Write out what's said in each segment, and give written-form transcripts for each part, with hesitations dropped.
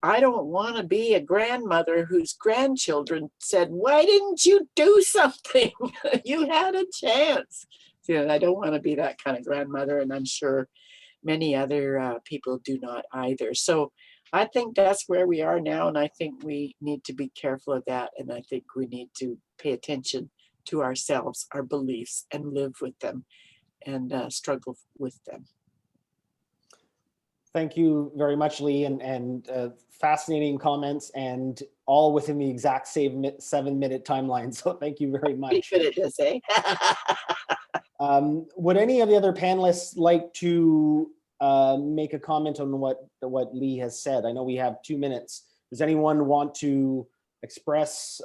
I don't want to be a grandmother whose grandchildren said, "Why didn't you do something? You had a chance." I don't want to be that kind of grandmother, and I'm sure many other people do not either. So I think that's where we are now, and I think we need to be careful of that, and I think we need to pay attention to ourselves, our beliefs, and live with them and struggle with them. Thank you very much, Lee, and fascinating comments, and all within the exact same 7-minute timeline. So thank you very much. It is, eh? Would any of the other panelists like to make a comment on what Lee has said? I know we have 2 minutes. Does anyone want to express,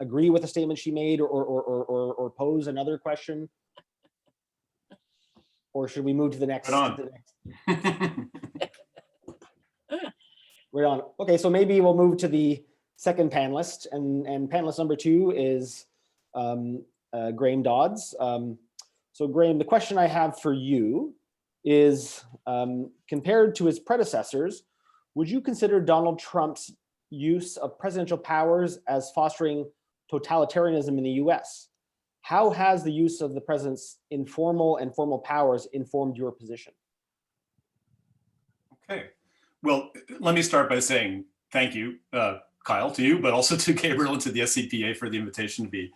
agree with the statement she made, or pose another question? Or should we move to the next? Right on. Okay, so maybe we'll move to the second panelist, and panelist number 2 is Graham Dodds. So Graham, the question I have for you is, compared to his predecessors, would you consider Donald Trump's use of presidential powers as fostering totalitarianism in the US? How has the use of the president's informal and formal powers informed your position? Okay. Well, let me start by saying thank you, Kyle, to you, but also to Gabriel and to the SCPA for the invitation to be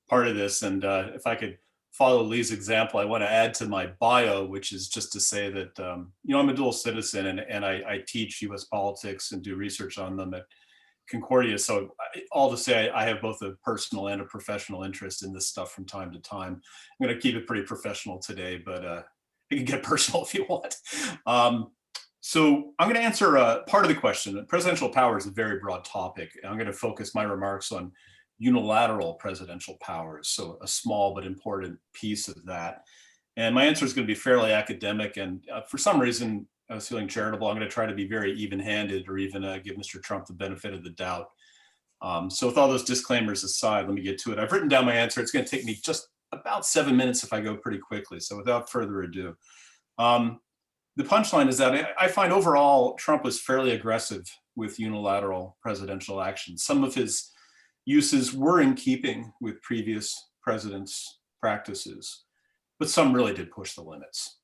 part of this. And if I could follow Lee's example, I want to add to my bio, which is just to say that, I'm a dual citizen, and I teach US politics and do research on them at Concordia. So all to say, I have both a personal and a professional interest in this stuff from time to time. I'm going to keep it pretty professional today, but you can get personal if you want. So I'm going to answer part of the question. Presidential power is a very broad topic. I'm going to focus my remarks on unilateral presidential powers, so a small but important piece of that. And my answer is going to be fairly academic, and for some reason, I was feeling charitable. I'm going to try to be very even-handed, or even give Mr. Trump the benefit of the doubt. So with all those disclaimers aside, let me get to it. I've written down my answer. It's going to take me just about 7 minutes if I go pretty quickly. So without further ado, the punchline is that I find overall Trump was fairly aggressive with unilateral presidential action. Some of his uses were in keeping with previous presidents' practices, but some really did push the limits.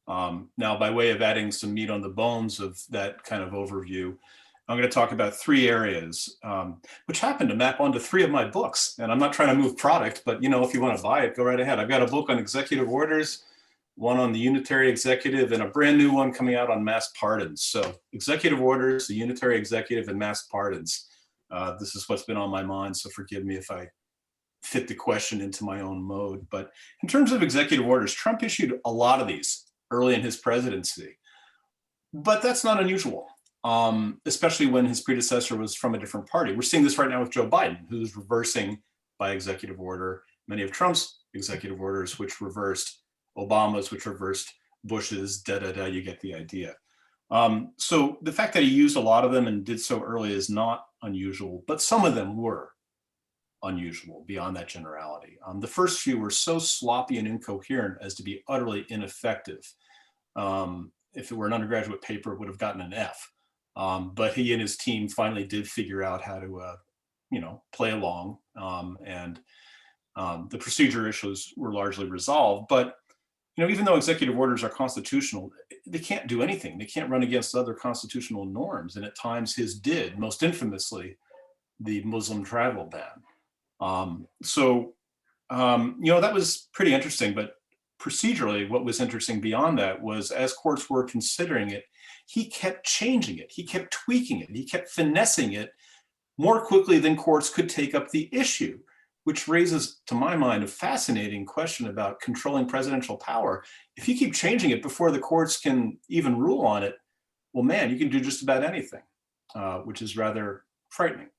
Now, by way of adding some meat on the bones of that kind of overview, I'm going to talk about 3 areas, which happen to map onto 3 of my books. And I'm not trying to move product, but if you want to buy it, go right ahead. I've got a book on executive orders, one on the unitary executive, and a brand new one coming out on mass pardons. So executive orders, the unitary executive, and mass pardons. This is what's been on my mind, so forgive me if I fit the question into my own mode. But in terms of executive orders, Trump issued a lot of these early in his presidency. But that's not unusual, especially when his predecessor was from a different party. We're seeing this right now with Joe Biden, who's reversing by executive order many of Trump's executive orders, which reversed Obama's, which reversed Bush's, you get the idea. So the fact that he used a lot of them and did so early is not unusual, but some of them were unusual beyond that generality. The first few were so sloppy and incoherent as to be utterly ineffective. If it were an undergraduate paper, it would have gotten an F. But he and his team finally did figure out how to, play along, and the procedure issues were largely resolved. But even though executive orders are constitutional, they can't do anything. They can't run against other constitutional norms. And at times his did, most infamously, the Muslim travel ban. That was pretty interesting. But procedurally, what was interesting beyond that was, as courts were considering it, he kept changing it. He kept tweaking it. He kept finessing it more quickly than courts could take up the issue, which raises, to my mind, a fascinating question about controlling presidential power. If you keep changing it before the courts can even rule on it, well, man, you can do just about anything, which is rather frightening.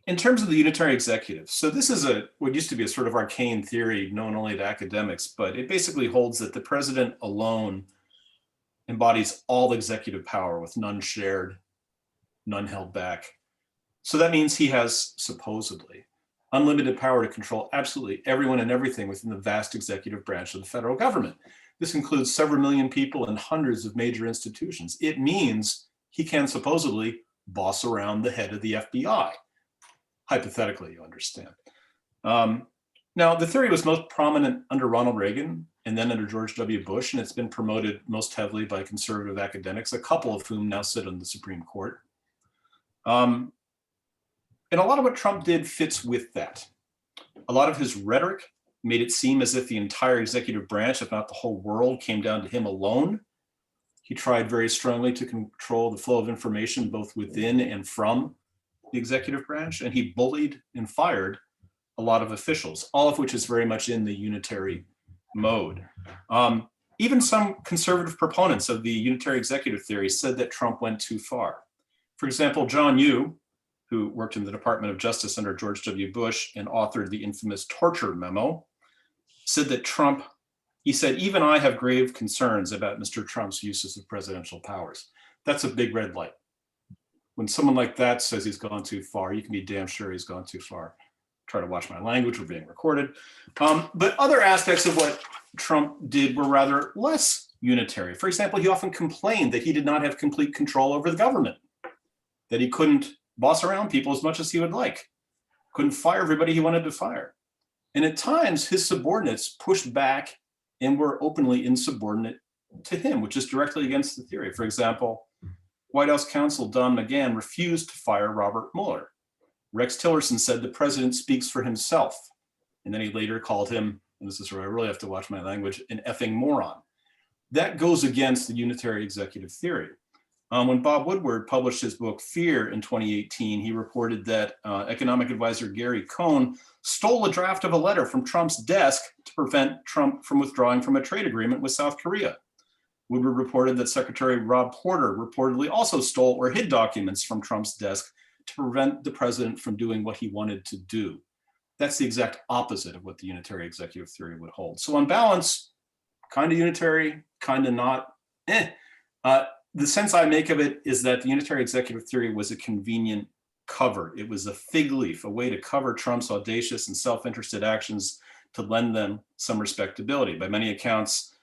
In terms of the unitary executive, so this is what used to be a sort of arcane theory known only to academics, but it basically holds that the president alone embodies all executive power with none shared, none held back. So that means he has, supposedly, unlimited power to control absolutely everyone and everything within the vast executive branch of the federal government. This includes several million people and hundreds of major institutions. It means he can supposedly boss around the head of the FBI. Hypothetically, you understand. Now, the theory was most prominent under Ronald Reagan and then under George W. Bush, and it's been promoted most heavily by conservative academics, a couple of whom now sit on the Supreme Court. And a lot of what Trump did fits with that. A lot of his rhetoric made it seem as if the entire executive branch, if not the whole world, came down to him alone. He tried very strongly to control the flow of information both within and from the executive branch, and he bullied and fired a lot of officials, all of which is very much in the unitary mode. Even some conservative proponents of the unitary executive theory said that Trump went too far. For example, John Yoo, who worked in the Department of Justice under George W. Bush and authored the infamous torture memo, said that Trump, he said, even I have grave concerns about Mr. Trump's uses of presidential powers. That's a big red light. When someone like that says he's gone too far, you can be damn sure he's gone too far. Try to watch my language, we're being recorded. But other aspects of what Trump did were rather less unitary. For example, he often complained that he did not have complete control over the government, that he couldn't boss around people as much as he would like, couldn't fire everybody he wanted to fire. And at times, his subordinates pushed back and were openly insubordinate to him, which is directly against the theory. For example, White House counsel Don McGahn refused to fire Robert Mueller. Rex Tillerson said the president speaks for himself. And then he later called him, and this is where I really have to watch my language, an effing moron. That goes against the unitary executive theory. When Bob Woodward published his book, Fear, in 2018, he reported that economic advisor Gary Cohn stole a draft of a letter from Trump's desk to prevent Trump from withdrawing from a trade agreement with South Korea. Woodward reported that Secretary Rob Porter reportedly also stole or hid documents from Trump's desk to prevent the president from doing what he wanted to do. That's the exact opposite of what the unitary executive theory would hold. So on balance, kind of unitary, kind of not. The sense I make of it is that the unitary executive theory was a convenient cover. It was a fig leaf, a way to cover Trump's audacious and self-interested actions to lend them some respectability. By many accounts,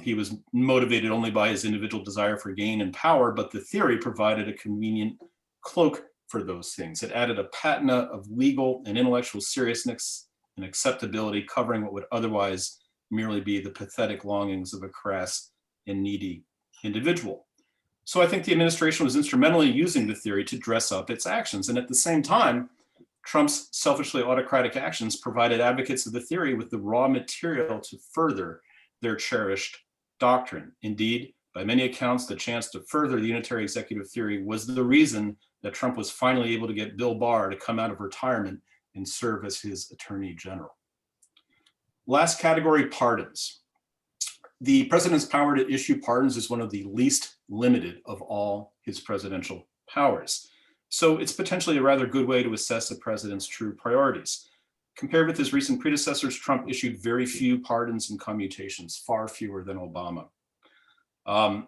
he was motivated only by his individual desire for gain and power, but the theory provided a convenient cloak for those things. It added a patina of legal and intellectual seriousness and acceptability, covering what would otherwise merely be the pathetic longings of a crass and needy individual. So I think the administration was instrumentally using the theory to dress up its actions. And at the same time, Trump's selfishly autocratic actions provided advocates of the theory with the raw material to further their cherished doctrine. Indeed, by many accounts, the chance to further the unitary executive theory was the reason that Trump was finally able to get Bill Barr to come out of retirement and serve as his attorney general. Last category, pardons. The president's power to issue pardons is one of the least limited of all his presidential powers. So it's potentially a rather good way to assess the president's true priorities. Compared with his recent predecessors, Trump issued very few pardons and commutations, far fewer than Obama.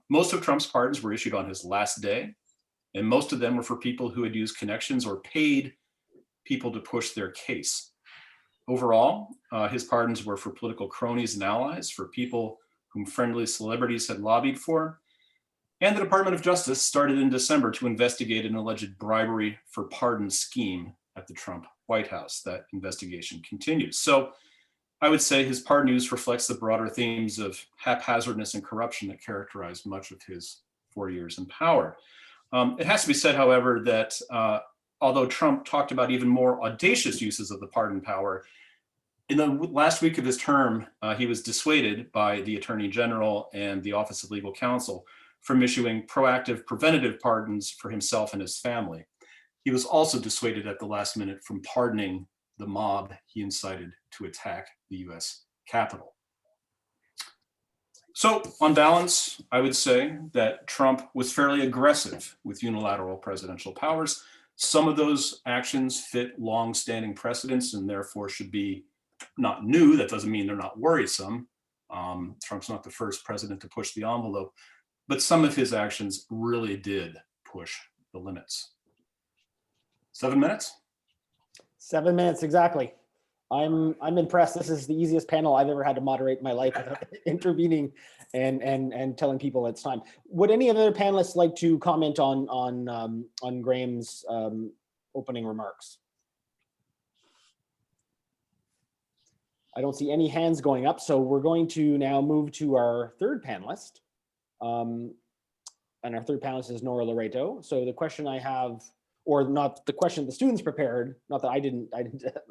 Most of Trump's pardons were issued on his last day, and most of them were for people who had used connections or paid people to push their case. Overall, his pardons were for political cronies and allies, for people whom friendly celebrities had lobbied for. And the Department of Justice started in December to investigate an alleged bribery for pardon scheme at the Trump White House. That investigation continues. So I would say his pardon use reflects the broader themes of haphazardness and corruption that characterized much of his 4 years in power. It has to be said, however, that although Trump talked about even more audacious uses of the pardon power, in the last week of his term, he was dissuaded by the Attorney General and the Office of Legal Counsel from issuing proactive preventative pardons for himself and his family. He was also dissuaded at the last minute from pardoning the mob he incited to attack the US Capitol. So on balance, I would say that Trump was fairly aggressive with unilateral presidential powers. Some of those actions fit long-standing precedents and therefore should be not new. That doesn't mean they're not worrisome. Trump's not the first president to push the envelope, but some of his actions really did push the limits. 7 minutes? 7 minutes, exactly. I'm impressed. This is the easiest panel I've ever had to moderate in my life without intervening and telling people it's time. Would any other panelists like to comment on Graham's opening remarks? I don't see any hands going up, so we're going to now move to our third panelist. And our third panelist is Nora Loreto. So the question I have, or not the question the students prepared, not that I didn't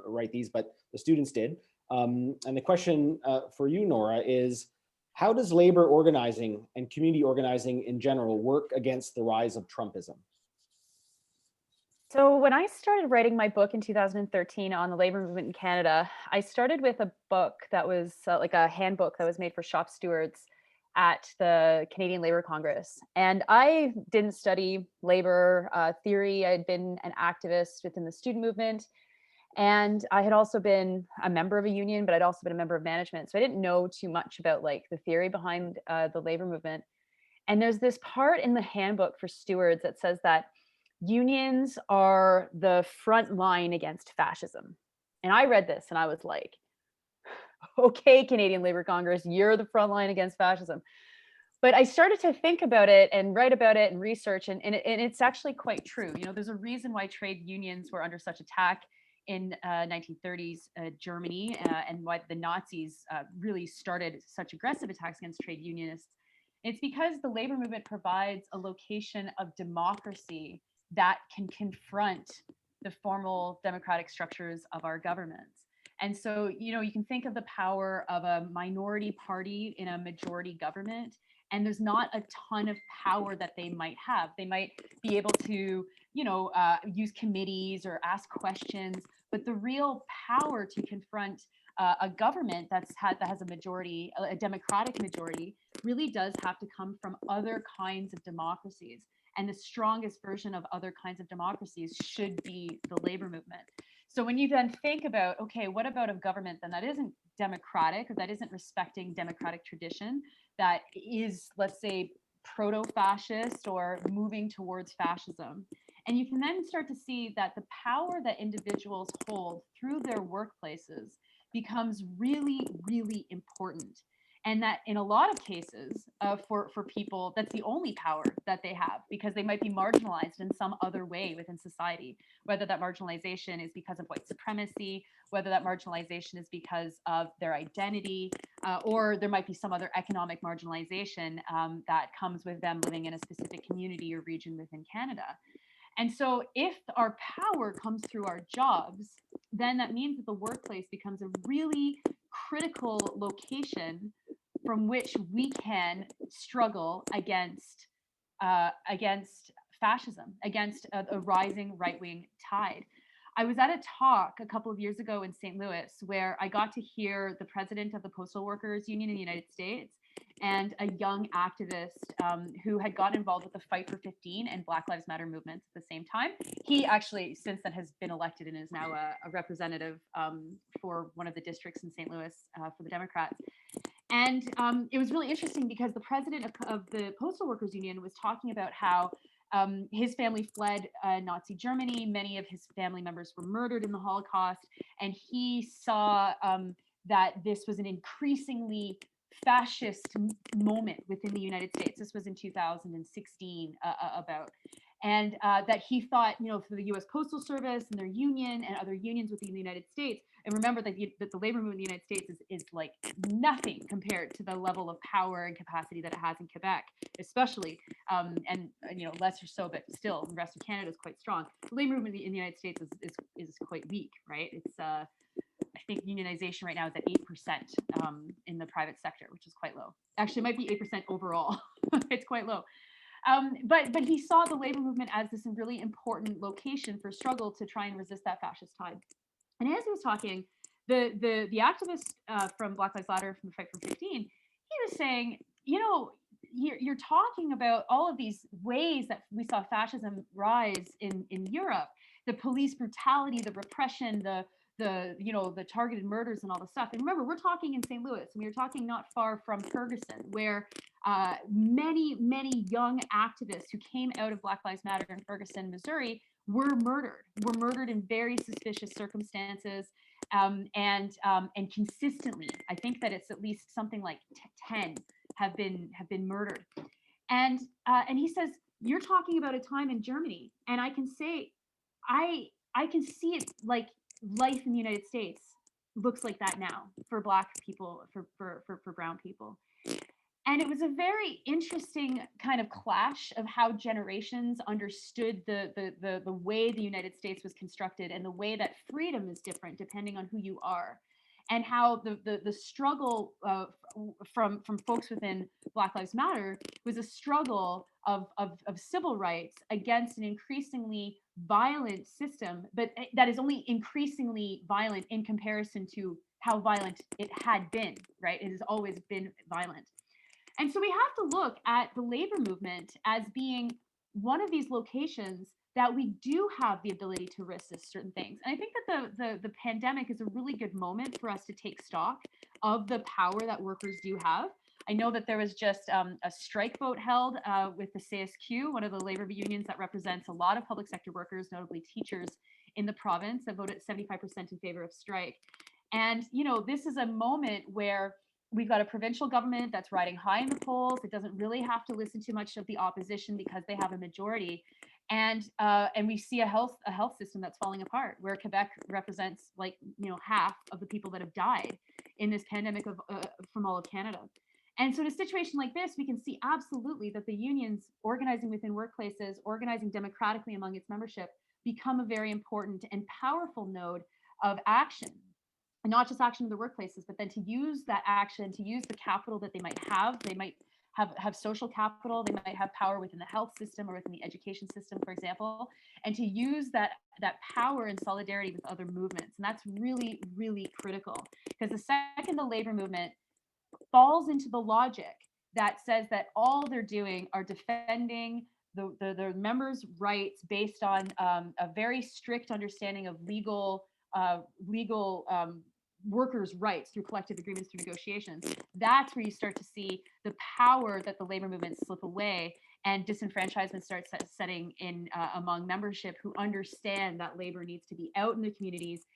write these, but the students did. And the question for you, Nora, is how does labor organizing and community organizing in general work against the rise of Trumpism? So when I started writing my book in 2013 on the labor movement in Canada, I started with a book that was like a handbook that was made for shop stewards at the Canadian Labour Congress. And I didn't study labor theory. I had been an activist within the student movement. And I had also been a member of a union, but I'd also been a member of management. So I didn't know too much about like the theory behind the labor movement. And there's this part in the handbook for stewards that says that unions are the front line against fascism. And I read this and I was like, okay, Canadian Labour Congress, you're the front line against fascism. But I started to think about it and write about it and research, and it's actually quite true. You know, there's a reason why trade unions were under such attack in 1930s Germany, and why the Nazis really started such aggressive attacks against trade unionists. It's because the labor movement provides a location of democracy that can confront the formal democratic structures of our governments. And so, you know, you can think of the power of a minority party in a majority government, and there's not a ton of power that they might have. They might be able to, you know, use committees or ask questions, but the real power to confront a government that has a majority, a democratic majority, really does have to come from other kinds of democracies. And the strongest version of other kinds of democracies should be the labor movement. So when you then think about, okay, what about a government then that isn't democratic, or that isn't respecting democratic tradition, that is, let's say, proto-fascist or moving towards fascism? And you can then start to see that the power that individuals hold through their workplaces becomes really, really important. And that in a lot of cases, for people, that's the only power that they have, because they might be marginalized in some other way within society, whether that marginalization is because of white supremacy, whether that marginalization is because of their identity, or there might be some other economic marginalization that comes with them living in a specific community or region within Canada. And so if our power comes through our jobs, then that means that the workplace becomes a really critical location from which we can struggle against fascism, against a rising right-wing tide. I was at a talk a couple of years ago in St. Louis where I got to hear the president of the Postal Workers Union in the United States and a young activist who had gotten involved with the Fight for 15 and Black Lives Matter movements at the same time. He actually, since then, has been elected and is now a representative for one of the districts in St. Louis for the Democrats. And it was really interesting because the president of the Postal Workers Union was talking about how his family fled Nazi Germany. Many of his family members were murdered in the Holocaust. And he saw that this was an increasingly fascist moment within the United States. This was in 2016 about. And that he thought, you know, for the US Postal Service and their union and other unions within the United States, and remember that the labor movement in the United States is like nothing compared to the level of power and capacity that it has in Quebec, especially, and you know, lesser so, but still the rest of Canada is quite strong. The labor movement in the United States is quite weak, right? It's I think unionization right now is at 8% in the private sector, which is quite low. Actually, it might be 8% overall. It's quite low. But he saw the labor movement as this really important location for struggle to try and resist that fascist tide. And as he was talking, the activist from Black Lives Matter, from the Fight for 15, he was saying, you know, you're talking about all of these ways that we saw fascism rise in Europe, the police brutality, the repression, the targeted murders and all the stuff. And remember, we're talking in St. Louis, and we were talking not far from Ferguson, where many young activists who came out of Black Lives Matter in Ferguson, Missouri, were murdered in very suspicious circumstances. and consistently, I think that it's at least something like 10 have been murdered. And he says, you're talking about a time in Germany, and I can say, I can see it like life in the United States looks like that now for Black people, for brown people. And it was a very interesting kind of clash of how generations understood the way the United States was constructed and the way that freedom is different depending on who you are, and how the struggle from folks within Black Lives Matter was a struggle of civil rights against an increasingly violent system, but that is only increasingly violent in comparison to how violent it had been, right? It has always been violent. And so we have to look at the labor movement as being one of these locations that we do have the ability to resist certain things. And I think that the pandemic is a really good moment for us to take stock of the power that workers do have. I know that there was just a strike vote held with the CSQ, one of the labor unions that represents a lot of public sector workers, notably teachers in the province, that voted 75% in favor of strike. And, you know, this is a moment where we've got a provincial government that's riding high in the polls. It doesn't really have to listen too much of the opposition because they have a majority. And we see a health system that's falling apart, where Quebec represents, like, you know, half of the people that have died in this pandemic from all of Canada. And so in a situation like this, we can see absolutely that the unions organizing within workplaces, organizing democratically among its membership, become a very important and powerful node of action. And not just action in the workplaces, but then to use that action, to use the capital that they might have. They might have social capital, they might have power within the health system or within the education system, for example, and to use that power in solidarity with other movements. And that's really, really critical, because the second the labor movement falls into the logic that says that all they're doing are defending the members' rights based on a very strict understanding of legal workers' rights through collective agreements, through negotiations, that's where you start to see the power that the labor movement slip away, and disenfranchisement starts setting in among membership who understand that labor needs to be out in the communities,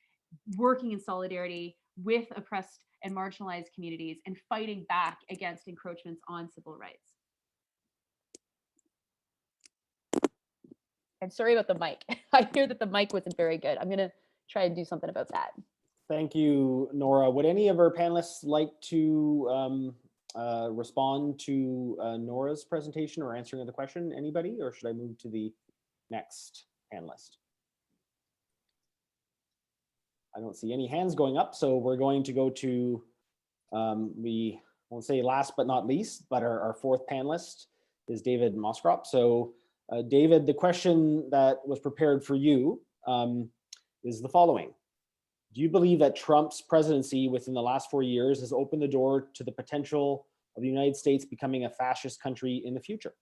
working in solidarity with oppressed and marginalized communities, and fighting back against encroachments on civil rights. I'm sorry about the mic. I hear that the mic wasn't very good. I'm gonna try and do something about that. Thank you, Nora. Would any of our panelists like to respond to Nora's presentation or answering the question? Anybody, or should I move to the next panelist? I don't see any hands going up, so we're going to go to, we won't say last but not least, but our fourth panelist is David Moscrop. So David, the question that was prepared for you is the following. Do you believe that Trump's presidency within the last 4 years has opened the door to the potential of the United States becoming a fascist country in the future?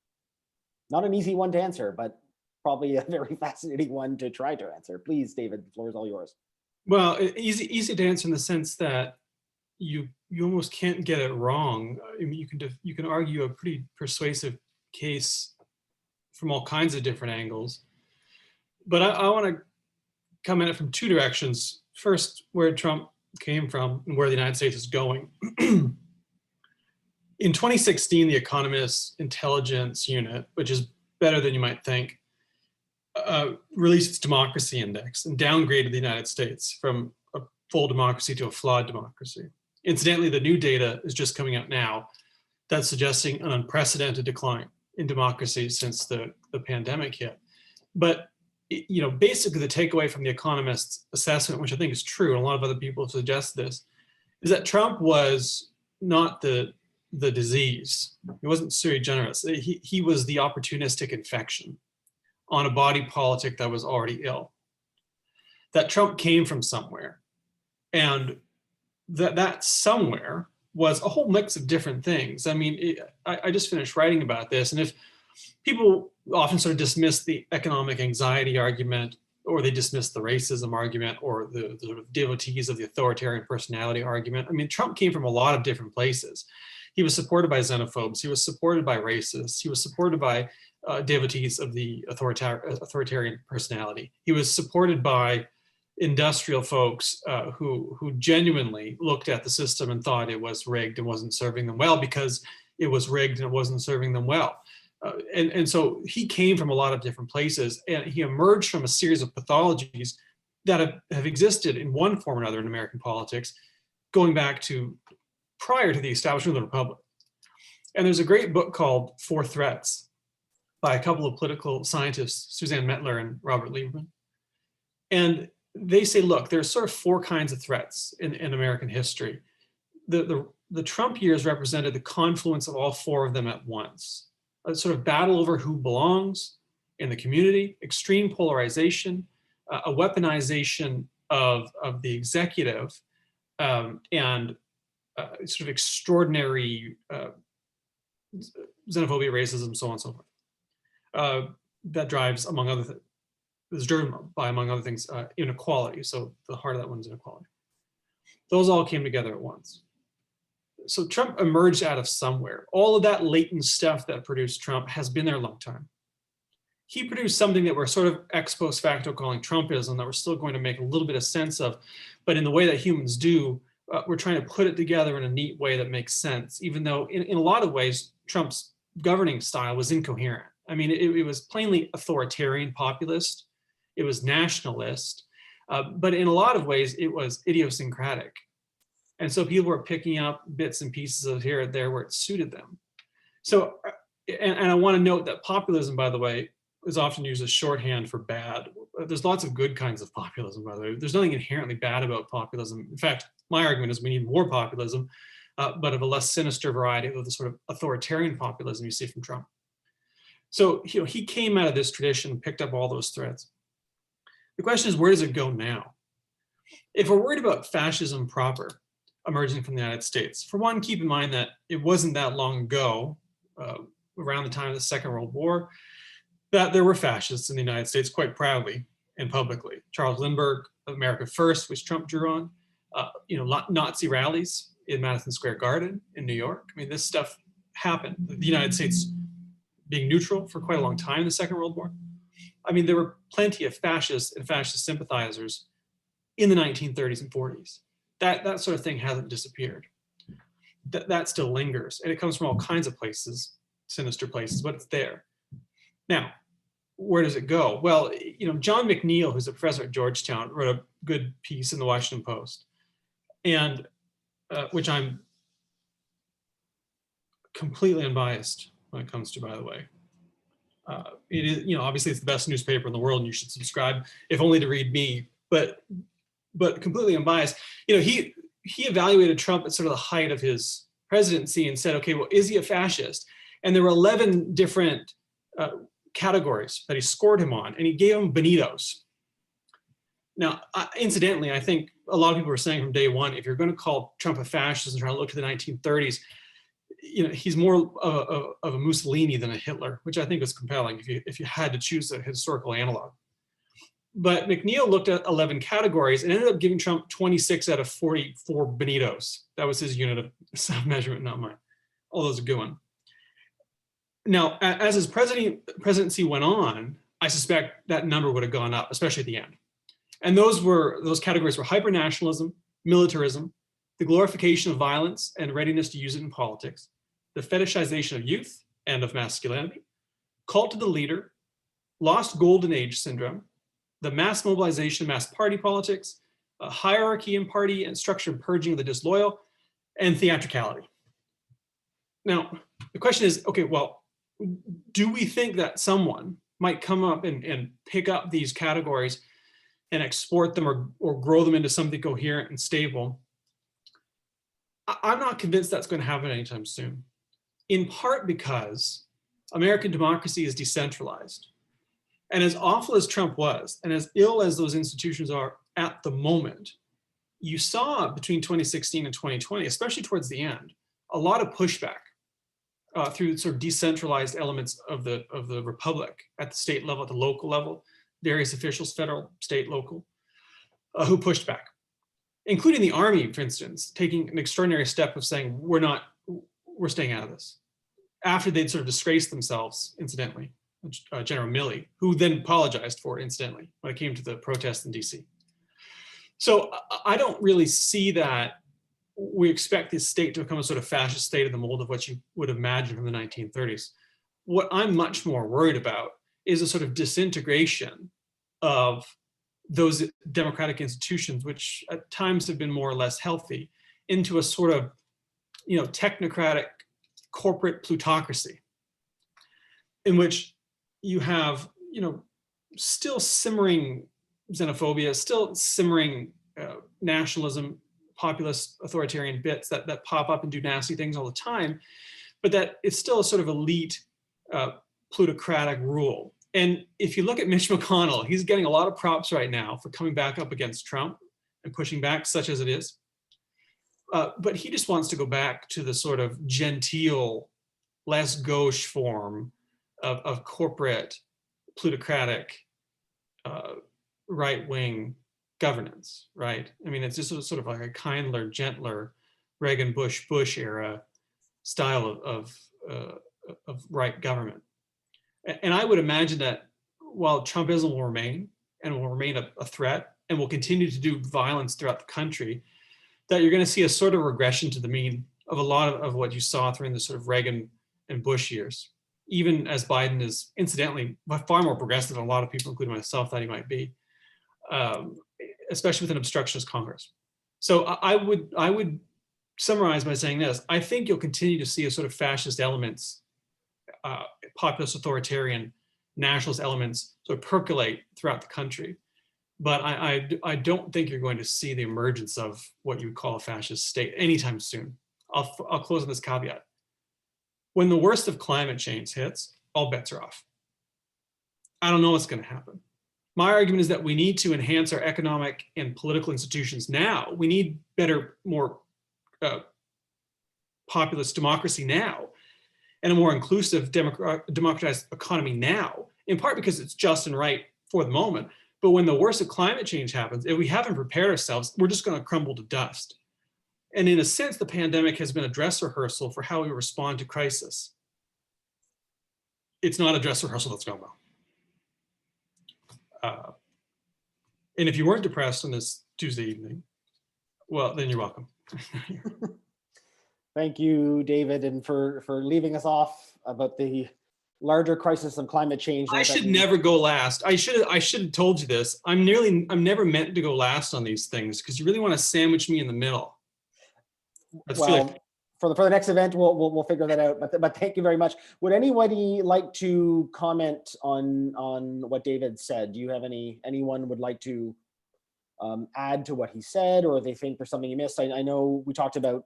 Not an easy one to answer, but probably a very fascinating one to try to answer. Please, David, the floor is all yours. Well, easy to answer in the sense that you almost can't get it wrong. I mean, you can argue a pretty persuasive case from all kinds of different angles, but I want to come at it from two directions. First, where Trump came from and where the United States is going. In 2016, the Economist Intelligence Unit, which is better than you might think, released its democracy index and downgraded the United States from a full democracy to a flawed democracy. Incidentally, the new data is just coming out now that's suggesting an unprecedented decline in democracy since the pandemic hit. But you know, basically the takeaway from the Economist's assessment, which I think is true, and a lot of other people suggest this, is that Trump was not the disease. He wasn't sui generis. He was the opportunistic infection on a body politic that was already ill. That Trump came from somewhere, and that somewhere was a whole mix of different things. I mean, I just finished writing about this, and if people often sort of dismiss the economic anxiety argument, or they dismiss the racism argument, or the sort of devotees of the authoritarian personality argument. I mean, Trump came from a lot of different places. He was supported by xenophobes. He was supported by racists. He was supported by devotees of the authoritarian personality. He was supported by industrial folks who genuinely looked at the system and thought it was rigged and wasn't serving them well because it was rigged and it wasn't serving them well. And so he came from a lot of different places, and he emerged from a series of pathologies that have existed in one form or another in American politics, going back to prior to the establishment of the Republic. And there's a great book called Four Threats by a couple of political scientists, Suzanne Mettler and Robert Lieberman. And they say, look, there's sort of four kinds of threats in American history. The Trump years represented the confluence of all four of them at once. A sort of battle over who belongs in the community, extreme polarization, a weaponization of the executive, and sort of extraordinary xenophobia, racism, so on and so forth. That drives, among other things, is driven by, among other things, inequality. So the heart of that one is inequality. Those all came together at once. So Trump emerged out of somewhere. All of that latent stuff that produced Trump has been there a long time. He produced something that we're sort of ex post facto calling Trumpism, that we're still going to make a little bit of sense of, but in the way that humans do, we're trying to put it together in a neat way that makes sense, even though in a lot of ways, Trump's governing style was incoherent. I mean, it was plainly authoritarian populist, it was nationalist, but in a lot of ways, it was idiosyncratic. And so people were picking up bits and pieces of here and there where it suited them. So, and I want to note that populism, by the way, is often used as shorthand for bad. There's lots of good kinds of populism, by the way. There's nothing inherently bad about populism. In fact, my argument is we need more populism, but of a less sinister variety of the sort of authoritarian populism you see from Trump. So he came out of this tradition, picked up all those threads. The question is, where does it go now? If we're worried about fascism proper emerging from the United States, for one, keep in mind that it wasn't that long ago, around the time of the Second World War, that there were fascists in the United States quite proudly and publicly. Charles Lindbergh, America First, which Trump drew on, Nazi rallies in Madison Square Garden in New York. I mean, this stuff happened. The United States being neutral for quite a long time in the Second World War. I mean, there were plenty of fascists and fascist sympathizers in the 1930s and 40s. That sort of thing hasn't disappeared. That still lingers, and it comes from all kinds of places, sinister places, but it's there. Now, where does it go? Well, John McNeil, who's a professor at Georgetown, wrote a good piece in the Washington Post, and which I'm completely unbiased when it comes to, by the way. It is, obviously it's the best newspaper in the world, and you should subscribe, if only to read me, but completely unbiased. He evaluated Trump at sort of the height of his presidency and said, okay, well, is he a fascist? And there were 11 different categories that he scored him on, and he gave him bonitos. Now, incidentally, I think a lot of people were saying from day one, if you're going to call Trump a fascist and try to look to the 1930s, he's more of a Mussolini than a Hitler, which I think is compelling if you had to choose a historical analog. But McNeil looked at 11 categories and ended up giving Trump 26 out of 44 bonitos. That was his unit of self-measurement, not mine. Although it's a good one. Now, as his presidency went on, I suspect that number would have gone up, especially at the end. And those categories were hypernationalism, militarism, the glorification of violence and readiness to use it in politics, the fetishization of youth and of masculinity, cult to the leader, lost golden age syndrome, the mass mobilization, mass party politics, hierarchy in party and structured purging of the disloyal, and theatricality. Now, the question is, okay, well, do we think that someone might come up and pick up these categories and export them or grow them into something coherent and stable? I'm not convinced that's going to happen anytime soon, in part because American democracy is decentralized. And as awful as Trump was, and as ill as those institutions are at the moment, you saw between 2016 and 2020, especially towards the end, a lot of pushback through sort of decentralized elements of the republic at the state level, at the local level, various officials, federal, state, local, who pushed back, including the army, for instance, taking an extraordinary step of saying, we're staying out of this, after they'd sort of disgraced themselves, incidentally. General Milley, who then apologized for it, incidentally, when it came to the protests in DC. So I don't really see that we expect this state to become a sort of fascist state in the mold of what you would imagine from the 1930s. What I'm much more worried about is a sort of disintegration of those democratic institutions, which at times have been more or less healthy, into a sort of, technocratic corporate plutocracy, in which you have, still simmering xenophobia, still simmering nationalism, populist authoritarian bits that pop up and do nasty things all the time, but that it's still a sort of elite plutocratic rule. And if you look at Mitch McConnell, he's getting a lot of props right now for coming back up against Trump and pushing back, such as it is. But he just wants to go back to the sort of genteel, less gauche form of corporate plutocratic right-wing governance, right? I mean, it's just sort of like a kindler, gentler Reagan, Bush era style of right government. And I would imagine that while Trumpism will remain and will remain a threat and will continue to do violence throughout the country, that you're going to see a sort of regression to the mean of a lot of what you saw during the sort of Reagan and Bush years, even as Biden is incidentally far more progressive than a lot of people, including myself, thought he might be, especially with an obstructionist Congress. So I would summarize by saying this: I think you'll continue to see a sort of fascist elements, populist authoritarian nationalist elements sort of percolate throughout the country. But I don't think you're going to see the emergence of what you would call a fascist state anytime soon. I'll close on this caveat. When the worst of climate change hits, all bets are off. I don't know what's going to happen. My argument is that we need to enhance our economic and political institutions now. We need better, more populist democracy now, and a more inclusive, democratized economy now, in part because it's just and right for the moment. But when the worst of climate change happens, if we haven't prepared ourselves, we're just going to crumble to dust. And in a sense, the pandemic has been a dress rehearsal for how we respond to crisis. It's not a dress rehearsal that's gone well. And if you weren't depressed on this Tuesday evening, well, then you're welcome. Thank you, David, and for leaving us off about the larger crisis of climate change. I should never go last. I should have told you this. I'm never meant to go last on these things because you really want to sandwich me in the middle. Well, for the next event, we'll figure that out. But thank you very much. Would anybody like to comment on what David said? Do you have anyone would like to add to what he said, or they think there's something he missed? I know we talked about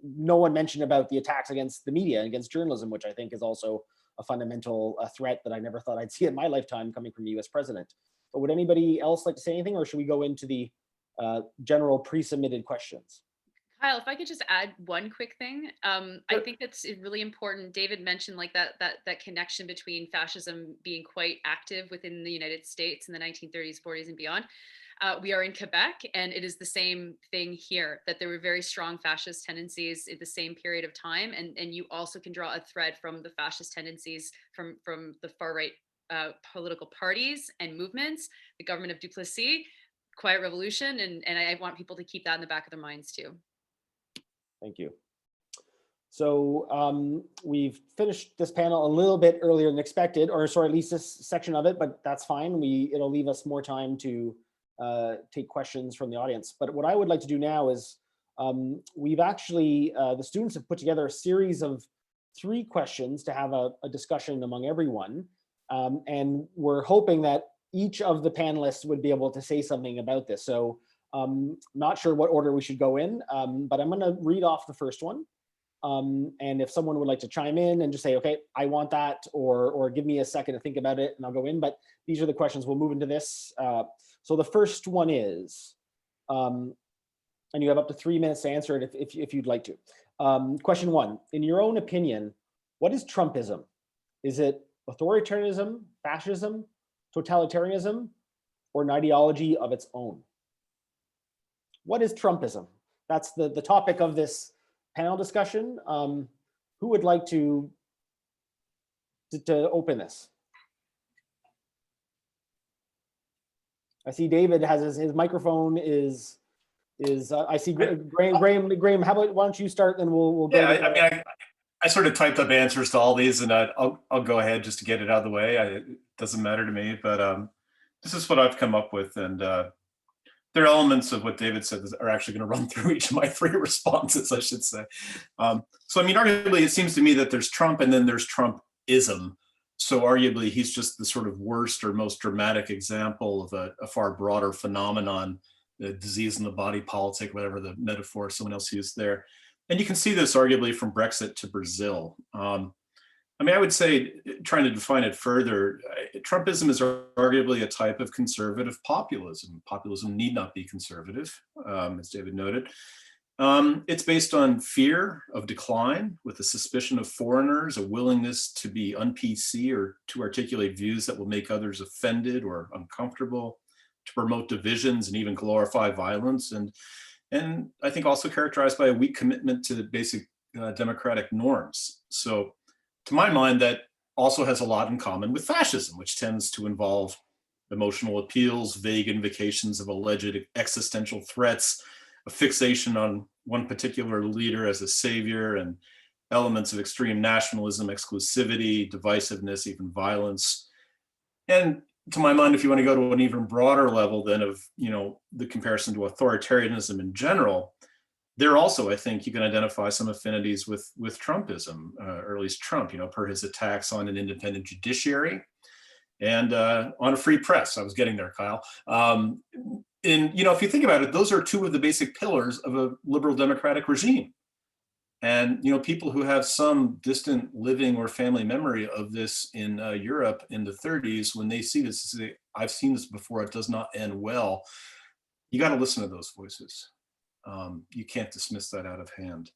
no one mentioned about the attacks against the media and against journalism, which I think is also a fundamental threat that I never thought I'd see in my lifetime coming from the US president. But would anybody else like to say anything, or should we go into the general pre-submitted questions? Kyle, if I could just add one quick thing, I think that's really important. David mentioned like that connection between fascism being quite active within the United States in the 1930s, 40s, and beyond. We are in Quebec, and it is the same thing here, that there were very strong fascist tendencies at the same period of time. And you also can draw a thread from the fascist tendencies from the far right political parties and movements, the government of Duplessis, Quiet Revolution, and I want people to keep that in the back of their minds too. Thank you. So we've finished this panel a little bit earlier than expected, or sorry, at least this section of it, but that's fine. It'll leave us more time to take questions from the audience. But what I would like to do now is we've actually, the students have put together a series of 3 questions to have a discussion among everyone. And we're hoping that each of the panelists would be able to say something about this. So not sure what order we should go in, but I'm gonna read off the first one. And if someone would like to chime in and just say, okay, I want that, or give me a second to think about it and I'll go in, but these are the questions. We'll move into this. So the first one is, and you have up to 3 minutes to answer it if you'd like to. Question 1, in your own opinion, what is Trumpism? Is it authoritarianism, fascism, totalitarianism, or an ideology of its own? What is Trumpism? That's the topic of this panel discussion. Who would like to open this? I see David has his microphone is I see Graham, how about, why don't you start, then we'll go. Yeah, I mean, I sort of typed up answers to all these, and I'll go ahead just to get it out of the way. It doesn't matter to me, but this is what I've come up with, and there are elements of what David said that are actually going to run through each of my three responses, I should say. So, I mean, arguably, it seems to me that there's Trump and then there's Trumpism. So arguably, he's just the sort of worst or most dramatic example of a far broader phenomenon, the disease in the body politic, whatever the metaphor someone else used there. And you can see this arguably from Brexit to Brazil. I mean, I would say, trying to define it further, Trumpism is arguably a type of conservative populism. Populism need not be conservative, as David noted. It's based on fear of decline, with a suspicion of foreigners, a willingness to be un-PC or to articulate views that will make others offended or uncomfortable, to promote divisions and even glorify violence, and I think also characterized by a weak commitment to basic democratic norms. So to my mind, that also has a lot in common with fascism, which tends to involve emotional appeals, vague invocations of alleged existential threats, a fixation on one particular leader as a savior, and elements of extreme nationalism, exclusivity, divisiveness, even violence. And to my mind, if you want to go to an even broader level then of, you know, the comparison to authoritarianism in general, there also, I think, you can identify some affinities with Trumpism, or at least Trump, you know, per his attacks on an independent judiciary and on a free press. I was getting there, Kyle. And, you know, if you think about it, those are two of the basic pillars of a liberal democratic regime. And, you know, people who have some distant living or family memory of this in Europe in the 30s, when they see this, they say, I've seen this before, it does not end well. You got to listen to those voices. You can't dismiss that out of hand.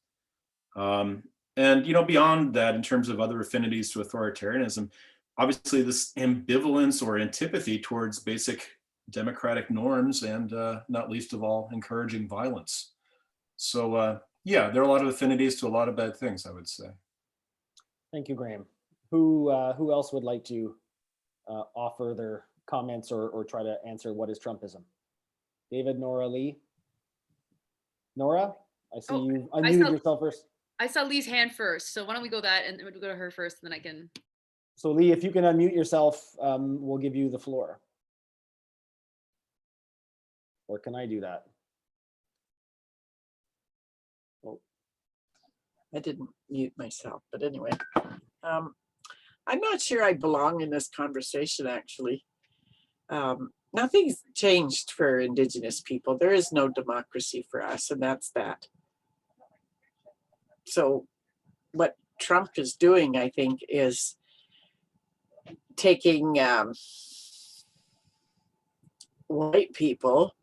And, you know, beyond that, in terms of other affinities to authoritarianism, obviously this ambivalence or antipathy towards basic democratic norms, and not least of all, encouraging violence. So, yeah, there are a lot of affinities to a lot of bad things, I would say. Thank you, Graham. Who else would like to offer their comments or try to answer what is Trumpism? David, Nora, Lee. Nora, I see you unmuted yourself first. I saw Lee's hand first, so why don't we go that, and we'll go to her first, and then I can. So Lee, if you can unmute yourself, we'll give you the floor. Or can I do that? Oh. I didn't mute myself, but anyway, I'm not sure I belong in this conversation, actually. Nothing's changed for Indigenous people. There is no democracy for us, and that's that. So what Trump is doing, I think, is taking white people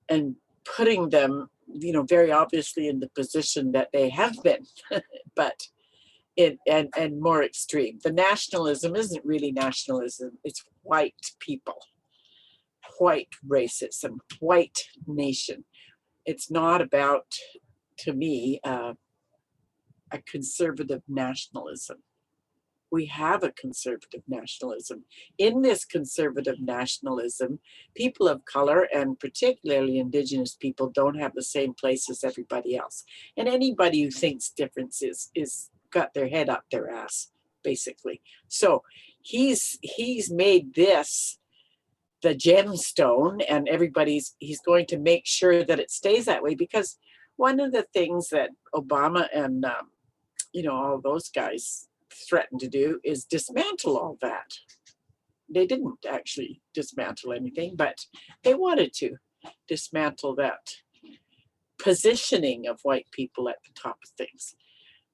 and putting them, you know, very obviously in the position that they have been, but and more extreme. The nationalism isn't really nationalism, it's white people, white racism, white nation. It's not about, to me, a conservative nationalism. We have a conservative nationalism. In this conservative nationalism, people of color, and particularly Indigenous people, don't have the same place as everybody else. And anybody who thinks difference is got their head up their ass, basically. So he's made this the gemstone, and he's going to make sure that it stays that way, because one of the things that Obama and you know, all those guys threatened to do is dismantle all that. They didn't actually dismantle anything, but they wanted to dismantle that positioning of white people at the top of things.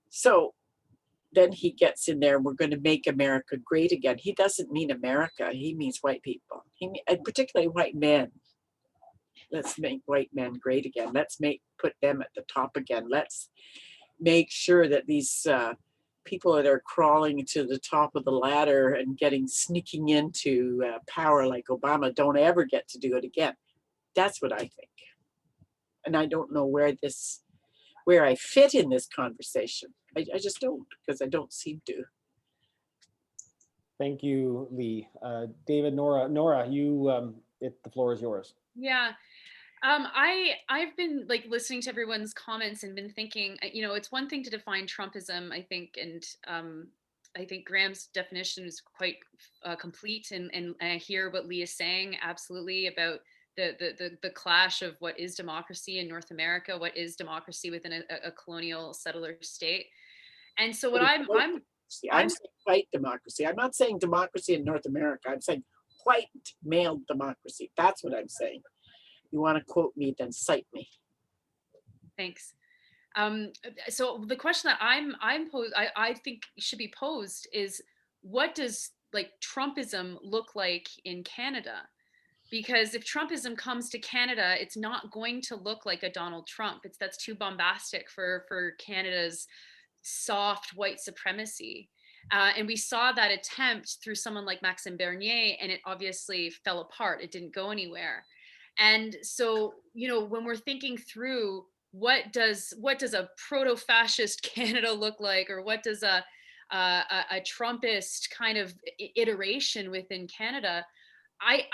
So then he gets in there, we're going to make America great again. He doesn't mean America, he means white people, and particularly white men. Let's make white men great again. Let's put them at the top again. Let's make sure that these people that are crawling to the top of the ladder and sneaking into power like Obama don't ever get to do it again. That's what I think. And I don't know where I fit in this conversation. I just don't, because I don't seem to. Thank you, Lee. David, Nora, you the floor is yours. Yeah. I've been like listening to everyone's comments and been thinking, it's one thing to define Trumpism, I think, and I think Graham's definition is quite complete, and I hear what Lee is saying absolutely about the clash of what is democracy in North America, what is democracy within a colonial settler state. And so what I'm saying white democracy. I'm not saying democracy in North America. I'm saying white male democracy. That's what I'm saying. You want to quote me, then cite me. Thanks. So the question that I think should be posed is, what does like Trumpism look like in Canada? Because if Trumpism comes to Canada, it's not going to look like a Donald Trump. That's too bombastic for Canada's soft white supremacy. And we saw that attempt through someone like Maxime Bernier, and it obviously fell apart. It didn't go anywhere. And so, when we're thinking through what does a proto-fascist Canada look like, or what does a Trumpist kind of iteration within Canada, I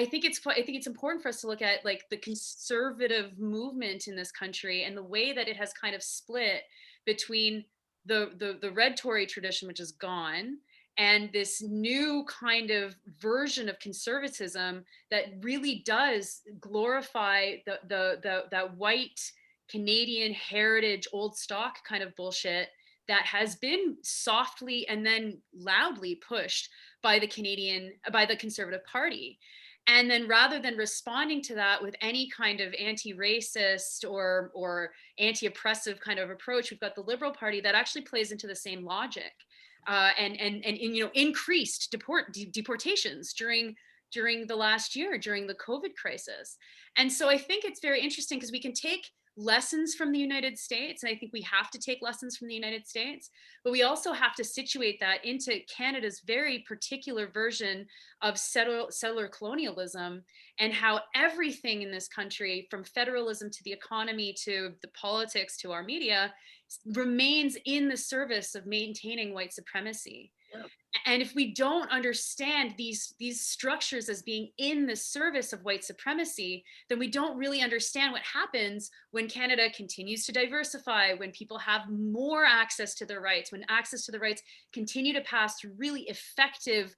think it's important for us to look at like the conservative movement in this country and the way that it has kind of split between the red Tory tradition, which is gone, and this new kind of version of conservatism that really does glorify that white Canadian heritage, old stock kind of bullshit that has been softly and then loudly pushed by the Conservative Party. And then rather than responding to that with any kind of anti-racist or anti-oppressive kind of approach, we've got the Liberal Party that actually plays into the same logic. And increased deportations during the last year, during the COVID crisis. And so I think it's very interesting because we can take lessons from the United States, and I think we have to take lessons from the United States, but we also have to situate that into Canada's very particular version of settler colonialism, and how everything in this country, from federalism to the economy to the politics to our media, remains in the service of maintaining white supremacy. Yeah. And if we don't understand these structures as being in the service of white supremacy, then we don't really understand what happens when Canada continues to diversify, when people have more access to their rights, when access to the rights continue to pass through really effective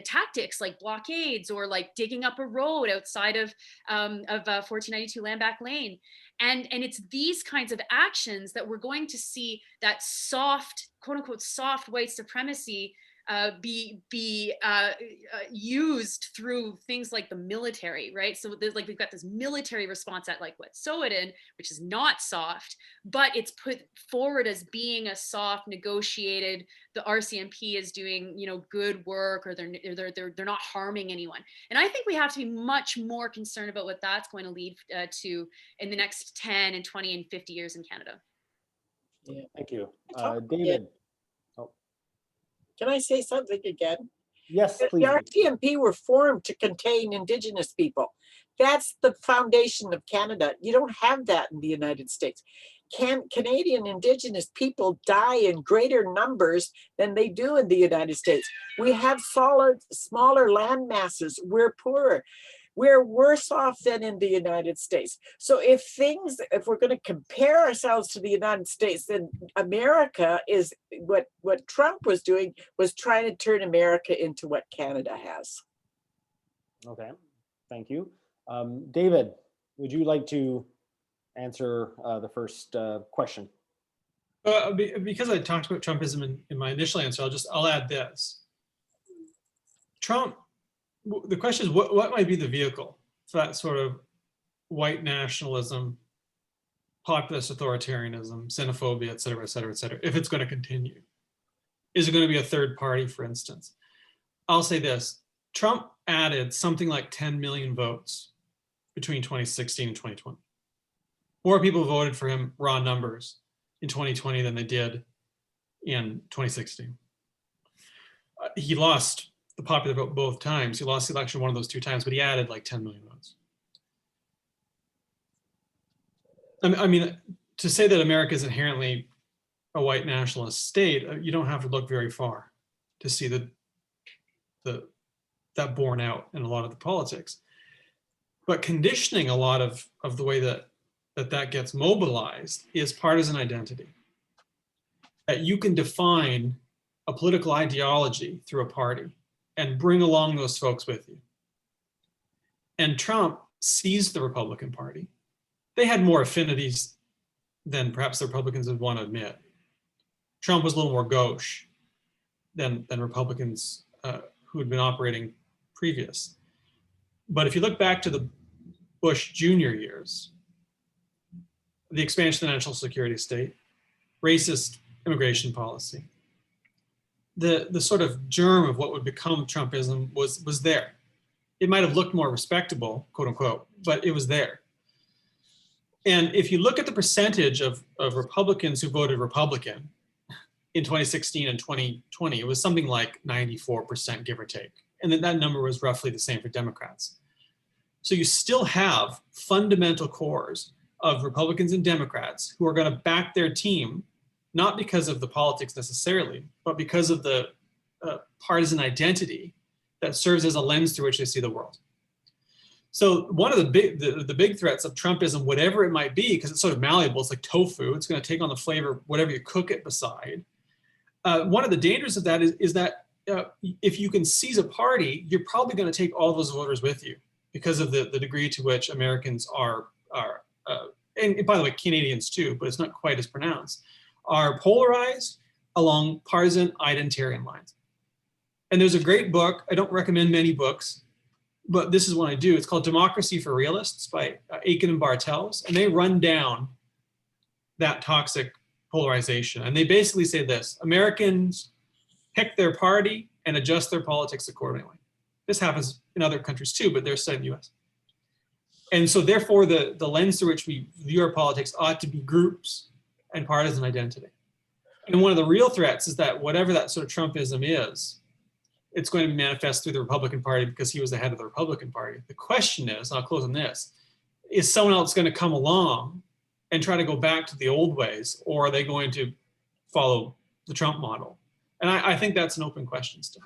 tactics like blockades or like digging up a road outside of 1492 Landback Lane. And it's these kinds of actions that we're going to see that soft, quote unquote, soft white supremacy be used through things like the military, right? So there's like, we've got this military response at like Wet'suwet'en, which is not soft, but it's put forward as being a soft, negotiated, the RCMP is doing, good work, or they're not harming anyone. And I think we have to be much more concerned about what that's going to lead to in the next 10 and 20 and 50 years in Canada. Yeah, thank you. David. Can I say something again? Yes, please. The RCMP were formed to contain Indigenous people. That's the foundation of Canada. You don't have that in the United States. Canadian Indigenous people die in greater numbers than they do in the United States. We have smaller land masses. We're poorer. We're worse off than in the United States. So if we're going to compare ourselves to the United States, then America is what Trump was doing, was trying to turn America into what Canada has. Okay, thank you. David, would you like to answer the first question? Because I talked about Trumpism in my initial answer, I'll add this. The question is, what might be the vehicle for that sort of white nationalism, populist authoritarianism, xenophobia, et cetera, if it's going to continue? Is it going to be a third party, for instance? I'll say this, Trump added something like 10 million votes between 2016 and 2020. More people voted for him, raw numbers, in 2020 than they did in 2016. He lost the popular vote both times. He lost the election one of those two times, but he added like 10 million votes. I mean, to say that America is inherently a white nationalist state, you don't have to look very far to see the that borne out in a lot of the politics. But conditioning a lot of the way that gets mobilized is partisan identity. That you can define a political ideology through a party and bring along those folks with you. And Trump seized the Republican Party. They had more affinities than perhaps the Republicans would want to admit. Trump was a little more gauche than Republicans who had been operating previous. But if you look back to the Bush Jr. years, the expansion of the national security state, racist immigration policy, the sort of germ of what would become Trumpism was there. It might have looked more respectable, quote unquote, but it was there. And if you look at the percentage of Republicans who voted Republican in 2016 and 2020, it was something like 94%, give or take. And then that number was roughly the same for Democrats. So you still have fundamental cores of Republicans and Democrats who are going to back their team, not because of the politics necessarily, but because of the partisan identity that serves as a lens through which they see the world. So one of the big threats of Trumpism, whatever it might be, because it's sort of malleable, it's like tofu, it's going to take on the flavor whatever you cook it beside. One of the dangers of that is that if you can seize a party, you're probably going to take all those voters with you because of the degree to which Americans are and by the way, Canadians too, but it's not quite as pronounced, are polarized along partisan identitarian lines. And there's a great book, I don't recommend many books, but this is one I do. It's called Democracy for Realists by Aiken and Bartels. And they run down that toxic polarization. And they basically say this: Americans pick their party and adjust their politics accordingly. This happens in other countries too, but they're studying the US. And so therefore the lens through which we view our politics ought to be groups and partisan identity. And one of the real threats is that whatever that sort of Trumpism is, it's going to be manifest through the Republican Party because he was the head of the Republican Party. The question is, and I'll close on this, is someone else going to come along and try to go back to the old ways, or are they going to follow the Trump model? And I think that's an open question still.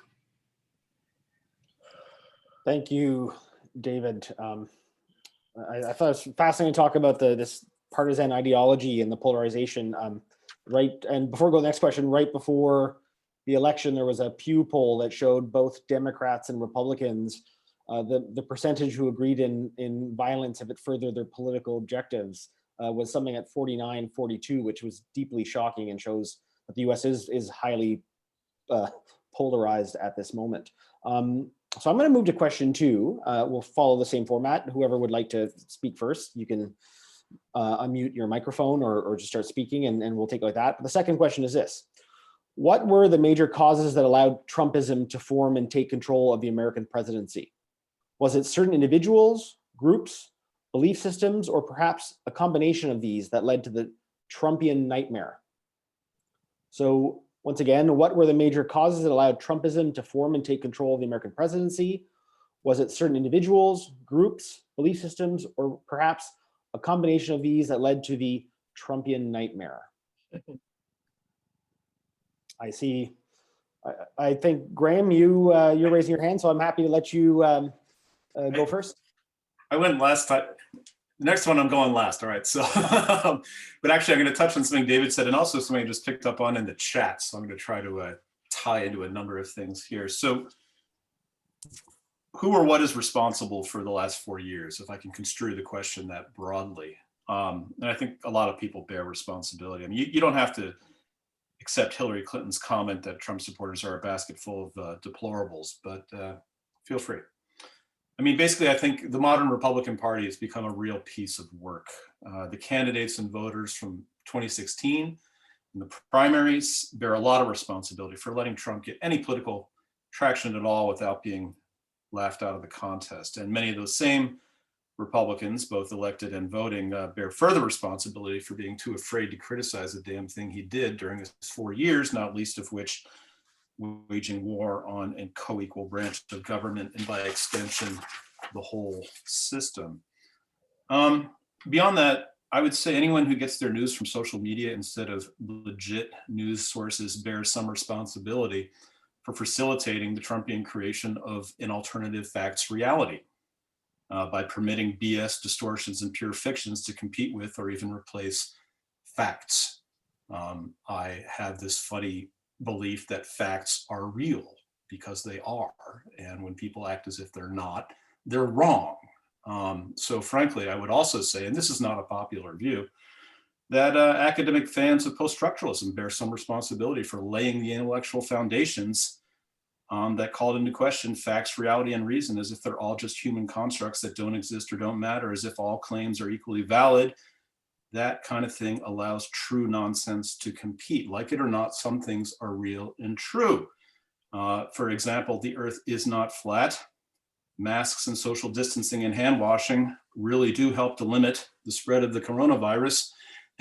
Thank you, David. I thought it was fascinating to talk about this partisan ideology and the polarization. Right, and before we go to the next question, right before the election, there was a Pew poll that showed both Democrats and Republicans, the percentage who agreed in violence if it furthered their political objectives was something at 49-42, which was deeply shocking and shows that the US is highly polarized at this moment. So I'm going to move to question 2. We'll follow the same format. Whoever would like to speak first, you can unmute your microphone or just start speaking, and we'll take it like that. But the second question is this: what were the major causes that allowed Trumpism to form and take control of the American presidency? Was it certain individuals, groups, belief systems, or perhaps a combination of these that led to the Trumpian nightmare? So once again, what were the major causes that allowed Trumpism to form and take control of the American presidency? Was it certain individuals, groups, belief systems, or perhaps a combination of these that led to the Trumpian nightmare? I see. I think, Graham, you're raising your hand, so I'm happy to let you go first. I went last time. The next one I'm going last. All right. So, but actually, I'm going to touch on something David said, and also something I just picked up on in the chat. So I'm going to try to tie into a number of things here. So, who or what is responsible for the last 4 years? If I can construe the question that broadly, and I think a lot of people bear responsibility. I mean, you don't have to accept Hillary Clinton's comment that Trump supporters are a basket full of deplorables, but feel free. I mean, basically, I think the modern Republican Party has become a real piece of work. The candidates and voters from 2016 and the primaries bear a lot of responsibility for letting Trump get any political traction at all without being laughed out of the contest. And many of those same Republicans, both elected and voting, bear further responsibility for being too afraid to criticize the damn thing he did during his 4 years, not least of which waging war on a co-equal branch of government and by extension, the whole system. Beyond that, I would say anyone who gets their news from social media instead of legit news sources bears some responsibility for facilitating the Trumpian creation of an alternative facts reality by permitting BS, distortions, and pure fictions to compete with or even replace facts. I have this funny belief that facts are real because they are. And when people act as if they're not, they're wrong. So frankly, I would also say, and this is not a popular view, that academic fans of post-structuralism bear some responsibility for laying the intellectual foundations that called into question facts, reality, and reason as if they're all just human constructs that don't exist or don't matter, as if all claims are equally valid. That kind of thing allows true nonsense to compete. Like it or not, some things are real and true. For example, the earth is not flat. Masks and social distancing and hand washing really do help to limit the spread of the coronavirus.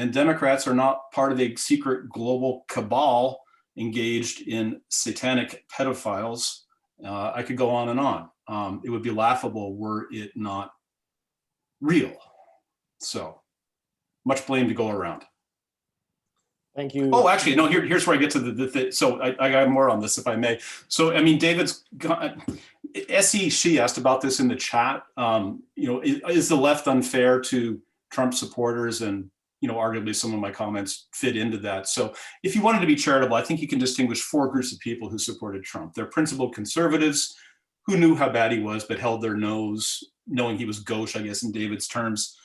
And Democrats are not part of a secret global cabal engaged in satanic pedophiles. I could go on and on. It would be laughable were it not real. So much blame to go around. Thank you. Oh, actually, no, here's where I get to the so I got more on this if I may. So, I mean, David's, she asked about this in the chat. Is the left unfair to Trump supporters? And, arguably some of my comments fit into that. So if you wanted to be charitable, I think you can distinguish four groups of people who supported Trump. They're principled conservatives who knew how bad he was, but held their nose, knowing he was gauche, I guess, in David's terms,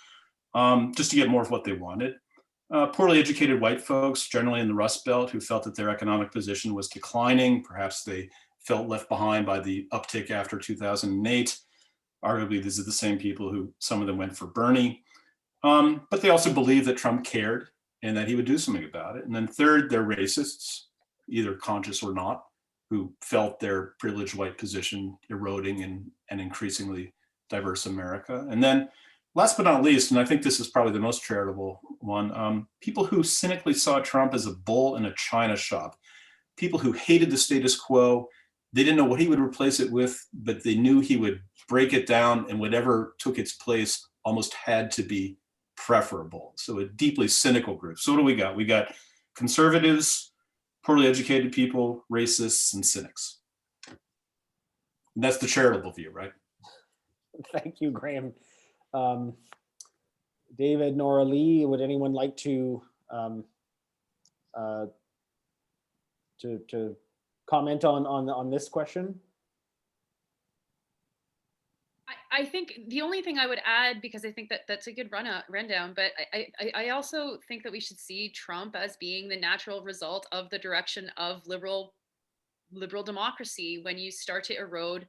just to get more of what they wanted. Poorly educated white folks, generally in the Rust Belt, who felt that their economic position was declining. Perhaps they felt left behind by the uptick after 2008. Arguably, these are the same people who, some of them went for Bernie. But they also believed that Trump cared and that he would do something about it. And then third, they're racists, either conscious or not, who felt their privileged white position eroding in an increasingly diverse America. And then last but not least, and I think this is probably the most charitable one, people who cynically saw Trump as a bull in a china shop, people who hated the status quo. They didn't know what he would replace it with, but they knew he would break it down, and whatever took its place almost had to be preferable. So a deeply cynical group. So what do we got? We got conservatives, poorly educated people, racists, and cynics. And that's the charitable view, right? Thank you, Graham. David, Nora, Lee, would anyone like to comment on this question? I think the only thing I would add, because I think that that's a good rundown, but I also think that we should see Trump as being the natural result of the direction of liberal democracy. When you start to erode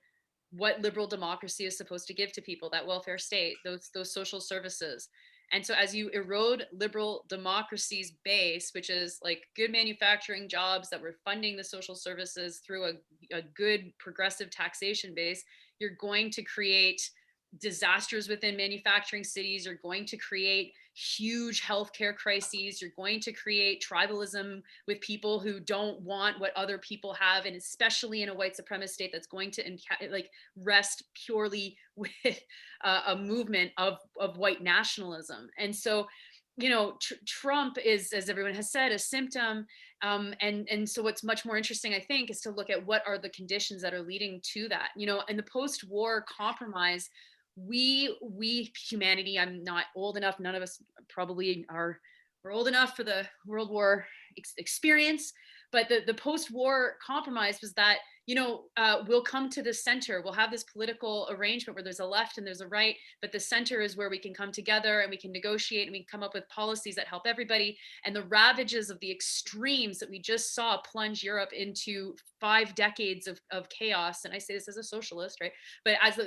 what liberal democracy is supposed to give to people, that welfare state, those social services. And so as you erode liberal democracy's base, which is like good manufacturing jobs that were funding the social services through a good progressive taxation base, you're going to create disasters within manufacturing cities. You're going to create huge healthcare crises. You're going to create tribalism with people who don't want what other people have, and especially in a white supremacist state that's going to rest purely with a movement of white nationalism. And so, Trump is, as everyone has said, a symptom. And so what's much more interesting, I think, is to look at what are the conditions that are leading to that. In the post-war compromise, we humanity, I'm not old enough, none of us probably we're old enough for the World War experience, but the post-war compromise was that, we'll come to the center. We'll have this political arrangement where there's a left and there's a right, but the center is where we can come together and we can negotiate and we can come up with policies that help everybody. And the ravages of the extremes that we just saw plunge Europe into 5 decades of chaos. And I say this as a socialist, right? But as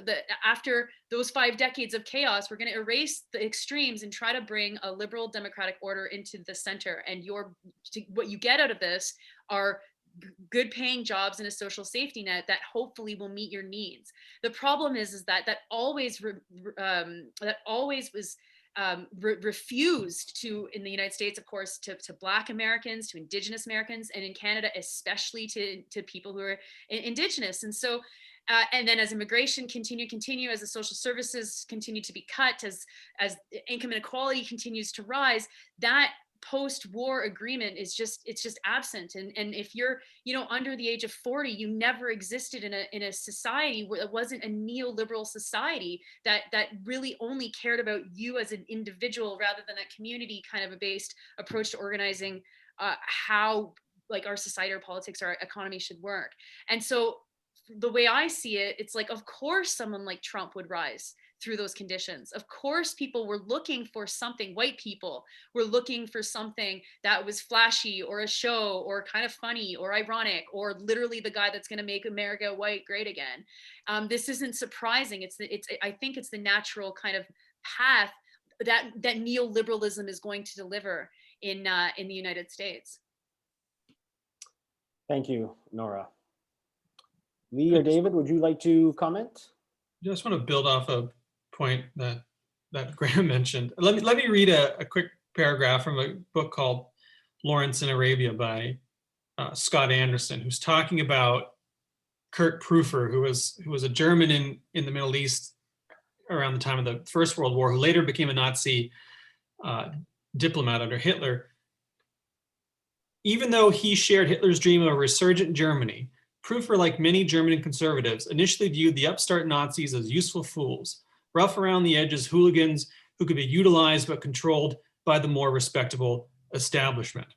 after those 5 decades of chaos, we're going to erase the extremes and try to bring a liberal democratic order into the center. And what you get out of this are good paying jobs and a social safety net that hopefully will meet your needs. The problem is that always was refused to, in the United States, of course, to Black Americans, to Indigenous Americans, and in Canada, especially to people who are Indigenous. And so, and then as immigration continue, as the social services continue to be cut, as income inequality continues to rise, that post-war agreement is it's just absent. And if you're, under the age of 40, you never existed in a society where it wasn't a neoliberal society that really only cared about you as an individual rather than a community kind of a based approach to organizing how like our society, our politics, our economy should work. And so the way I see it, it's like, of course, someone like Trump would rise through those conditions. Of course, people were looking for something, white people were looking for something that was flashy or a show or kind of funny or ironic or literally the guy that's going to make America white great again. This isn't surprising. I think it's the natural kind of path that neoliberalism is going to deliver in the United States. Thank you, Nora. Lee or David, would you like to comment? I just want to build off a point that Graham mentioned. Let me read a quick paragraph from a book called Lawrence in Arabia by Scott Anderson, who's talking about Kurt Prüfer, who was a German in the Middle East around the time of the First World War, who later became a Nazi diplomat under Hitler. Even though he shared Hitler's dream of a resurgent Germany, Prüfer, like many German conservatives, initially viewed the upstart Nazis as useful fools, rough around the edges hooligans who could be utilized but controlled by the more respectable establishment.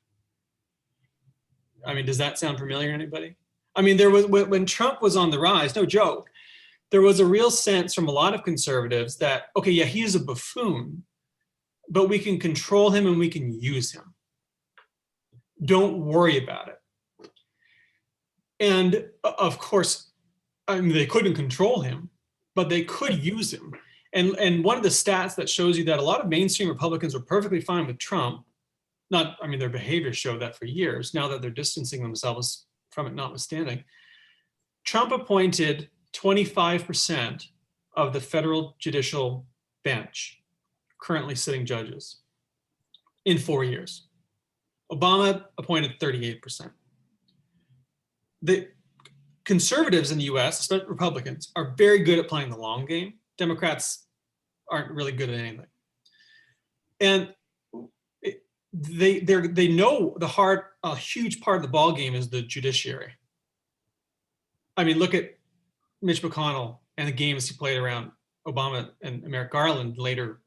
I mean, does that sound familiar to anybody? I mean, there was, when Trump was on the rise, no joke, there was a real sense from a lot of conservatives that, okay, yeah, he's a buffoon, but we can control him and we can use him. Don't worry about it. And of course, I mean, they couldn't control him, but they could use him. And one of the stats that shows you that a lot of mainstream Republicans were perfectly fine with Trump, their behavior showed that for years, now that they're distancing themselves from it notwithstanding. Trump appointed 25% of the federal judicial bench, currently sitting judges, in 4 years. Obama appointed 38%. The conservatives in the US, especially Republicans, are very good at playing the long game. Democrats aren't really good at anything. And they know a huge part of the ball game is the judiciary. I mean, look at Mitch McConnell and the games he played around Obama and Merrick Garland, later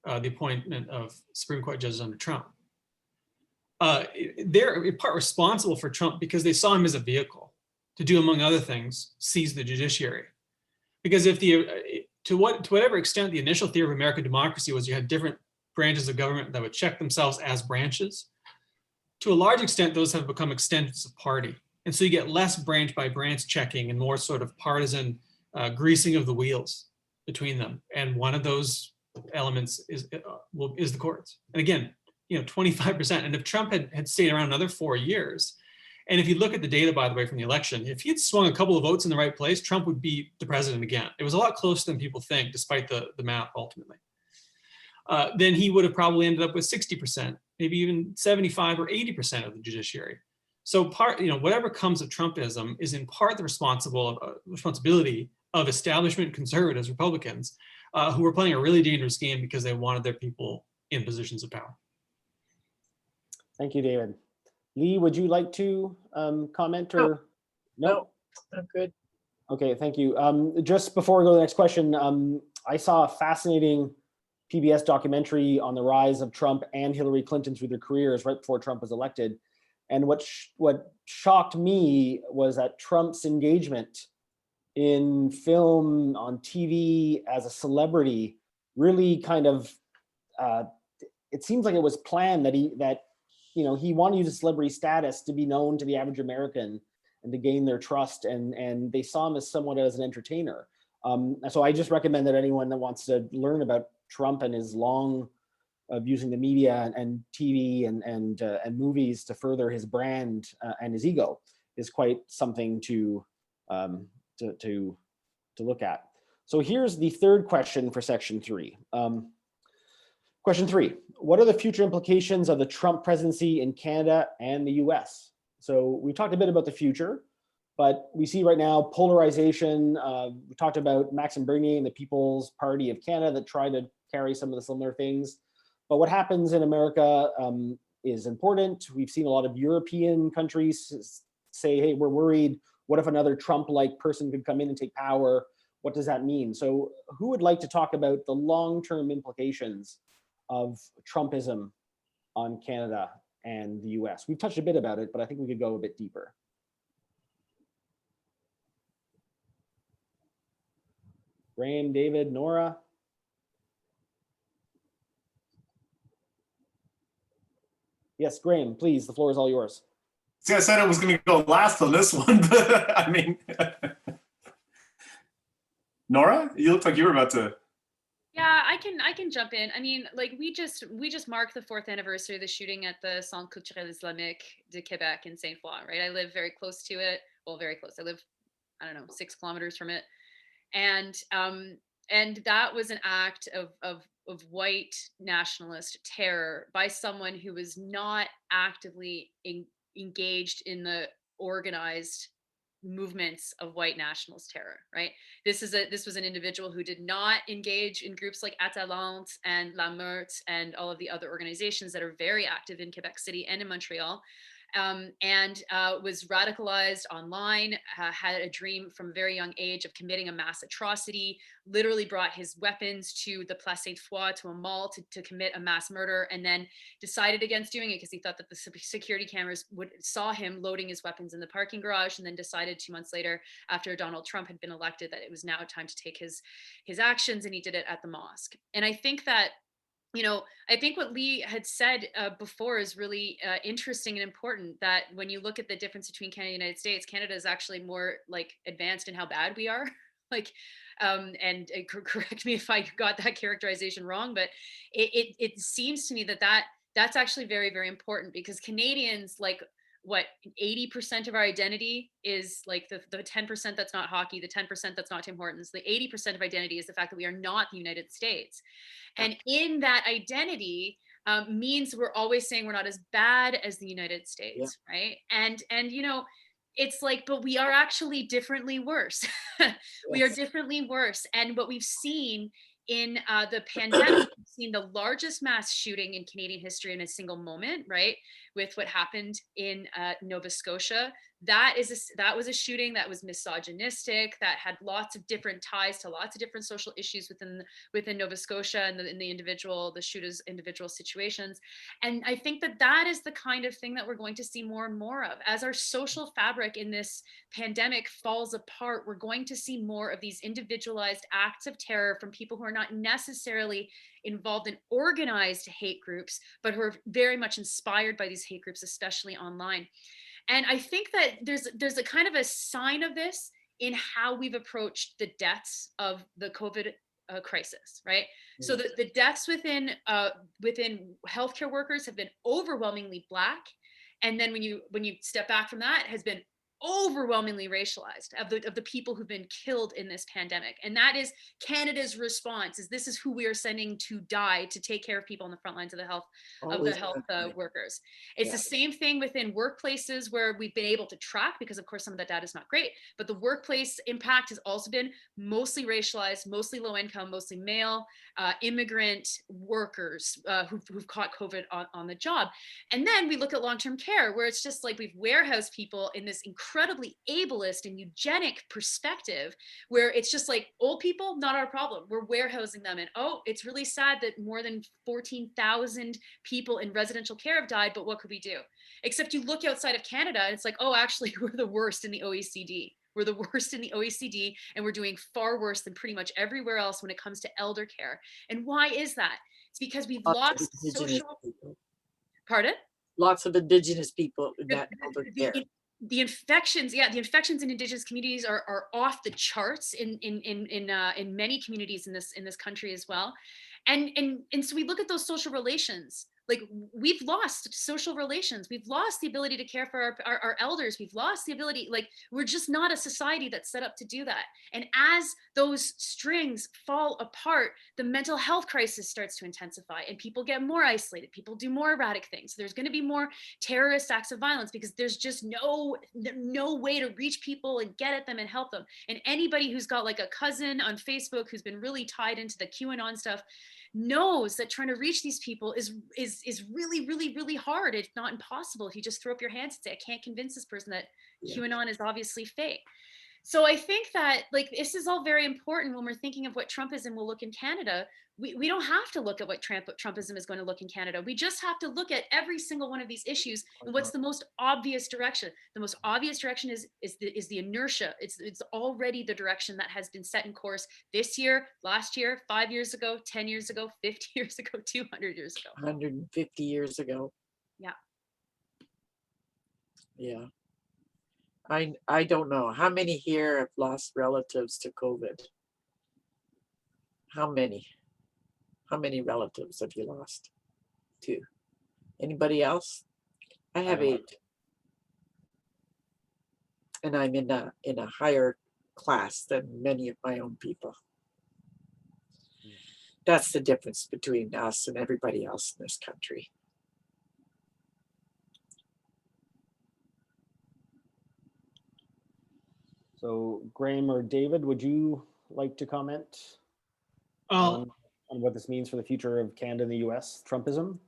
the appointment of Supreme Court judges under Trump. They're in part responsible for Trump because they saw him as a vehicle to do, among other things, seize the judiciary. Because if to whatever extent the initial theory of American democracy was you had different branches of government that would check themselves as branches, to a large extent, those have become extensions of party. And so you get less branch by branch checking and more sort of partisan greasing of the wheels between them. And one of those elements is the courts. And again, 25%. And if Trump had stayed around another 4 years, and if you look at the data, by the way, from the election, if he had swung a couple of votes in the right place, Trump would be the president again. It was a lot closer than people think, despite the math ultimately. Then he would have probably ended up with 60%, maybe even 75 or 80% of the judiciary. So whatever comes of Trumpism is in part the responsibility of establishment conservatives, Republicans, who were playing a really dangerous game because they wanted their people in positions of power. Thank you, David. Lee, would you like to comment or? No, I'm good. Okay, thank you. Just before we go to the next question, I saw a fascinating PBS documentary on the rise of Trump and Hillary Clinton through their careers right before Trump was elected. And what shocked me was that Trump's engagement in film, on TV, as a celebrity, really kind of, it seems like it was planned that he wanted to use his celebrity status to be known to the average American and to gain their trust, and they saw him as somewhat as an entertainer. So I just recommend that anyone that wants to learn about Trump and his long of using the media and TV and movies to further his brand and his ego is quite something to look at. So here's the third question for section 3. Question 3, what are the future implications of the Trump presidency in Canada and the US? So we talked a bit about the future, but we see right now polarization. We talked about Maxime Bernier and the People's Party of Canada that try to carry some of the similar things. But what happens in America is important. We've seen a lot of European countries say, hey, we're worried. What if another Trump-like person could come in and take power? What does that mean? So who would like to talk about the long-term implications of Trumpism on Canada and the US? We've touched a bit about it, but I think we could go a bit deeper. Graham, David, Nora. Yes, Graham, please, the floor is all yours. See, I said I was going to go last on this one, but I mean, Nora, you look like you were about to. Yeah, I can jump in. I mean, like we just marked the 4th anniversary of the shooting at the Centre Culturel Islamique de Quebec in Saint Foy, right? I live very close to it. Well, very close. I live, I don't know, 6 kilometers from it. And that was an act of white nationalist terror by someone who was not actively engaged in the organized movements of white nationalist terror, right? This was an individual who did not engage in groups like Atalante and La Meute and all of the other organizations that are very active in Quebec City and in Montreal. And was radicalized online, had a dream from a very young age of committing a mass atrocity, literally brought his weapons to the Place Sainte-Foy, to a mall to commit a mass murder, and then decided against doing it because he thought that the security cameras saw him loading his weapons in the parking garage, and then decided 2 months later, after Donald Trump had been elected, that it was now time to take his actions, and he did it at the mosque. And I think that, you know, I think what Lee had said before is really interesting and important, that when you look at the difference between Canada and the United States, Canada is actually more like advanced in how bad we are. Like, and correct me if I got that characterization wrong, but it seems to me that's actually very, very important, because Canadians, like, what, 80% of our identity is like the 10% that's not hockey, the 10% that's not Tim Hortons, the 80% of identity is the fact that we are not the United States. And in that identity means we're always saying we're not as bad as the United States, right? And you know, it's like, but we are actually differently worse. We are differently worse. And what we've seen in the pandemic, we've seen the largest mass shooting in Canadian history in a single moment, right? With what happened in Nova Scotia. That was a shooting that was misogynistic, that had lots of different ties to lots of different social issues within Nova Scotia and in the shooters' individual situations. And I think that is the kind of thing that we're going to see more and more of. As our social fabric in this pandemic falls apart, we're going to see more of these individualized acts of terror from people who are not necessarily involved in organized hate groups, but who are very much inspired by these hate groups, especially online. And I think that there's a kind of a sign of this in how we've approached the deaths of the COVID crisis, right? So the deaths within healthcare workers have been overwhelmingly Black, and then when you step back from that, has been overwhelmingly racialized of the people who've been killed in this pandemic. And that is Canada's response, is this is who we are sending to die to take care of people on the front lines of the health workers. It's the same thing within workplaces where we've been able to track, because of course some of that data is not great, but the workplace impact has also been mostly racialized, mostly low income, mostly male, immigrant workers who've caught COVID on the job. And then we look at long-term care, where it's just like we've warehoused people in this incredibly ableist and eugenic perspective, where it's just like, old people, not our problem. We're warehousing them. And oh, it's really sad that more than 14,000 people in residential care have died, but what could we do? Except you look outside of Canada and it's like, oh, actually, we're the worst in the OECD. We're the worst in the OECD, and we're doing far worse than pretty much everywhere else when it comes to elder care. And why is that? It's because we've lost social... Pardon? Lots of Indigenous people in that elder care. The infections in Indigenous communities are off the charts in many communities in this country as well, and so we look at those social relations. Like, we've lost social relations. We've lost the ability to care for our elders. We've lost the ability, like, we're just not a society that's set up to do that. And as those strings fall apart, the mental health crisis starts to intensify, and people get more isolated. People do more erratic things. There's going to be more terrorist acts of violence because there's just no way to reach people and get at them and help them. And anybody who's got like a cousin on Facebook who's been really tied into the QAnon stuff knows that trying to reach these people is is really, really, really hard. It's not impossible if you just throw up your hands and say, I can't convince this person that QAnon is obviously fake. So I think that like this is all very important when we're thinking of what Trumpism will look in Canada. We don't have to look at what Trumpism is going to look in Canada. We just have to look at every single one of these issues and what's the most obvious direction. The most obvious direction is the inertia. It's already the direction that has been set in course this year, last year, 5 years ago, 10 years ago, 50 years ago, 200 years ago. 150 years ago. Yeah. Yeah. I don't know. How many here have lost relatives to COVID? How many? How many relatives have you lost to? Anybody else? I have 8. And I'm in a higher class than many of my own people. That's the difference between us and everybody else in this country. So Graham or David, would you like to comment on what this means for the future of Canada and the US, Trumpism?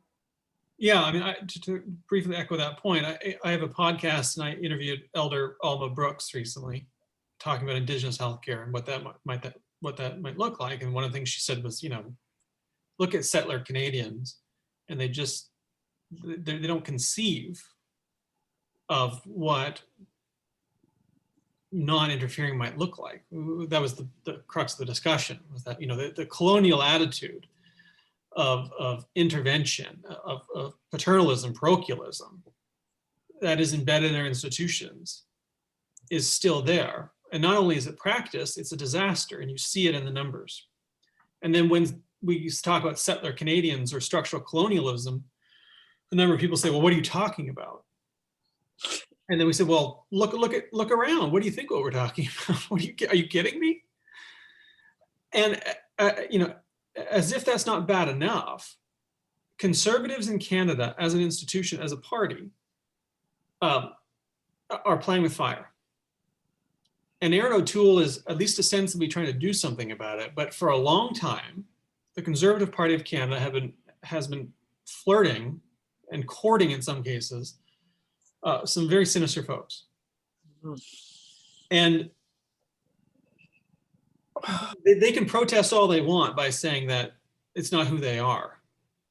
Yeah, I mean, to briefly echo that point, I have a podcast and I interviewed Elder Alma Brooks recently, talking about Indigenous healthcare and what that might look like. And one of the things she said was, you know, look at settler Canadians, and they don't conceive of what non-interfering might look like. That was the crux of the discussion, was that, you know, the colonial attitude of intervention, of paternalism, parochialism, that is embedded in our institutions is still there. And not only is it practiced, it's a disaster, and you see it in the numbers. And then when we used to talk about settler Canadians or structural colonialism, a number of people say, well, what are you talking about? And then we said, well, look around. What do you think what we're talking about? Are you kidding me? And, you know, as if that's not bad enough, conservatives in Canada as an institution, as a party, are playing with fire. And Aaron O'Toole is at least ostensibly trying to do something about it. But for a long time, the Conservative Party of Canada has been flirting and courting, in some cases, some very sinister folks. And they can protest all they want by saying that it's not who they are.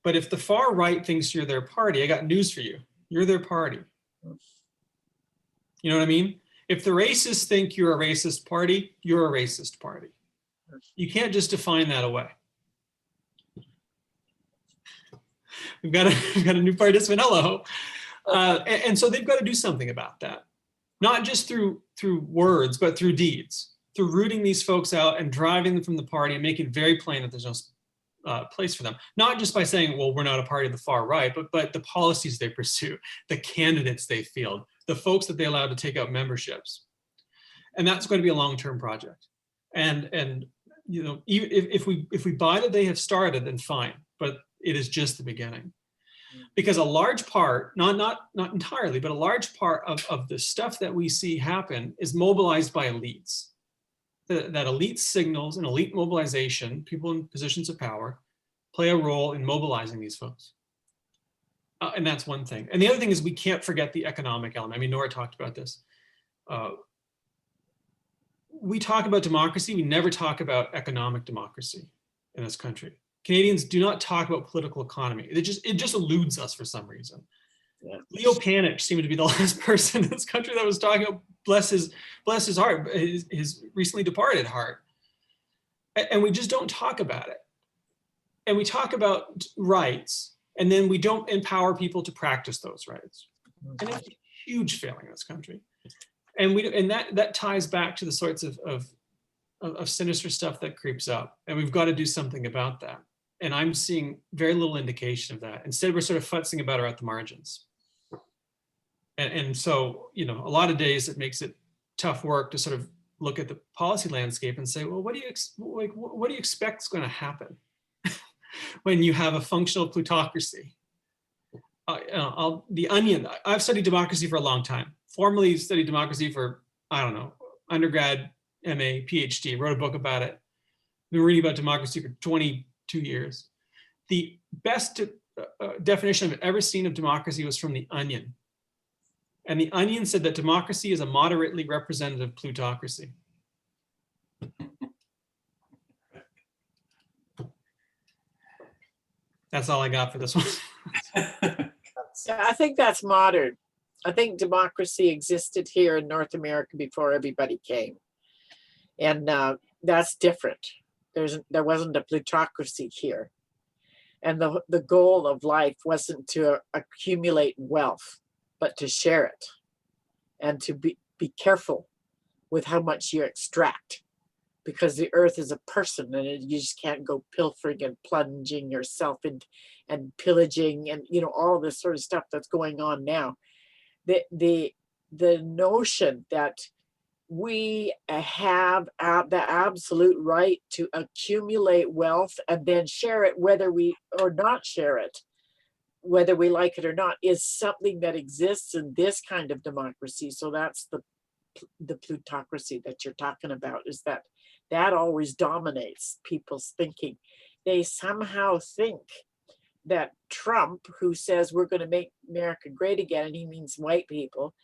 But if the far right thinks you're their party, I got news for you. You're their party. You know what I mean? If the racists think you're a racist party, you're a racist party. You can't just define that away. We've got a new participant, hello. And so they've got to do something about that. Not just through words, but through deeds, through rooting these folks out and driving them from the party and making it very plain that there's no place for them. Not just by saying, well, we're not a party of the far right, but the policies they pursue, the candidates they field, the folks that they allow to take out memberships. And that's going to be a long-term project. And you know, even if we buy that they have started, then fine, but it is just the beginning. Because a large part, not entirely, but a large part of the stuff that we see happen is mobilized by elites. That elite signals and elite mobilization, people in positions of power, play a role in mobilizing these folks. And that's one thing. And the other thing is we can't forget the economic element. I mean, Nora talked about this. We talk about democracy, we never talk about economic democracy in this country. Canadians do not talk about political economy. It just eludes us for some reason. Yeah. Leo Panich seemed to be the last person in this country that was talking about, bless his heart, his recently departed heart. And we just don't talk about it. And we talk about rights, and then we don't empower people to practice those rights. And it's a huge failing in this country. And that ties back to the sorts of sinister stuff that creeps up. And we've got to do something about that. And I'm seeing very little indication of that. Instead, we're sort of futzing about her at the margins. And so, you know, a lot of days it makes it tough work to sort of look at the policy landscape and say, well, what do you expect is going to happen when you have a functional plutocracy? The Onion, I've studied democracy for a long time. Formally studied democracy for, I don't know, undergrad, MA, PhD, wrote a book about it. Been reading about democracy for 22 years. The best definition I've ever seen of democracy was from The Onion. And The Onion said that democracy is a moderately representative plutocracy. That's all I got for this one. Yeah, I think that's modern. I think democracy existed here in North America before everybody came. And that's different. There wasn't a plutocracy here. And the goal of life wasn't to accumulate wealth, but to share it and to be careful with how much you extract, because the earth is a person and you just can't go pilfering and plunging yourself and pillaging and, you know, all this sort of stuff that's going on now. The notion that we have the absolute right to accumulate wealth and then share it, whether we or not share it, whether we like it or not, is something that exists in this kind of democracy. So that's the plutocracy that you're talking about, is that always dominates people's thinking. They somehow think that Trump, who says we're going to make America great again, and he means white people,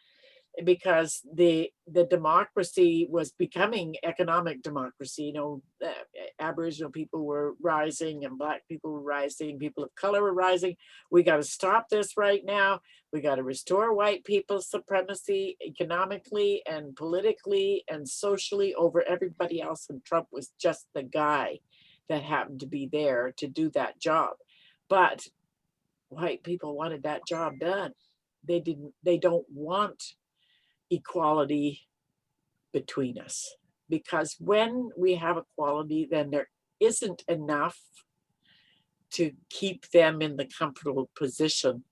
because the democracy was becoming economic democracy. You know, Aboriginal people were rising and Black people were rising, people of color were rising. We got to stop this right now. We got to restore white people's supremacy economically and politically and socially over everybody else. And Trump was just the guy that happened to be there to do that job. But white people wanted that job done. They don't want equality between us, because when we have equality, then there isn't enough to keep them in the comfortable position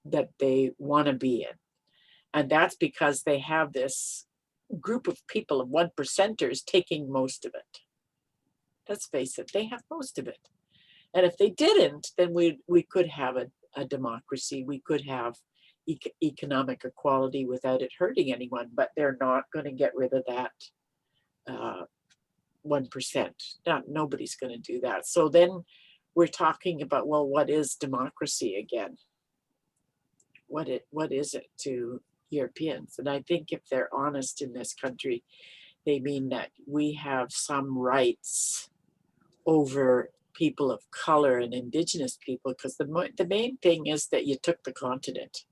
that they want to be in. And that's because they have this group of people of 1%ers taking most of it. Let's face it, they have most of it. And if they didn't, then we could have a democracy. We could have economic equality without it hurting anyone, but they're not going to get rid of that 1%. Nobody's going to do that. So then we're talking about, well, what is democracy again? What is it to Europeans? And I think if they're honest in this country, they mean that we have some rights over people of color and indigenous people, because the main thing is that you took the continent.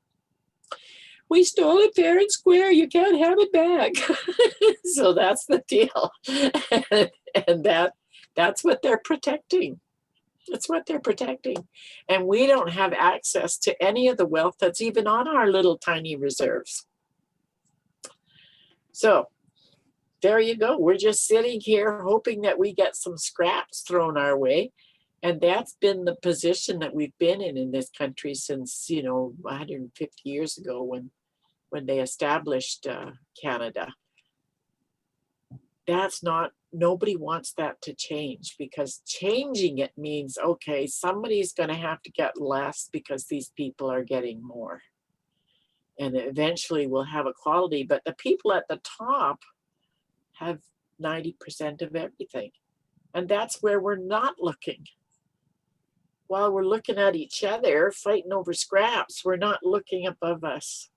We stole it fair and square, you can't have it back. So that's the deal. And that's what they're protecting. That's what they're protecting. And we don't have access to any of the wealth that's even on our little tiny reserves. So there you go. We're just sitting here hoping that we get some scraps thrown our way. And that's been the position that we've been in this country since, 150 years ago when they established Canada. Nobody wants that to change, because changing it means, okay, somebody's going to have to get less because these people are getting more. And eventually we'll have equality, but the people at the top have 90% of everything. And that's where we're not looking. While we're looking at each other, fighting over scraps, we're not looking above us.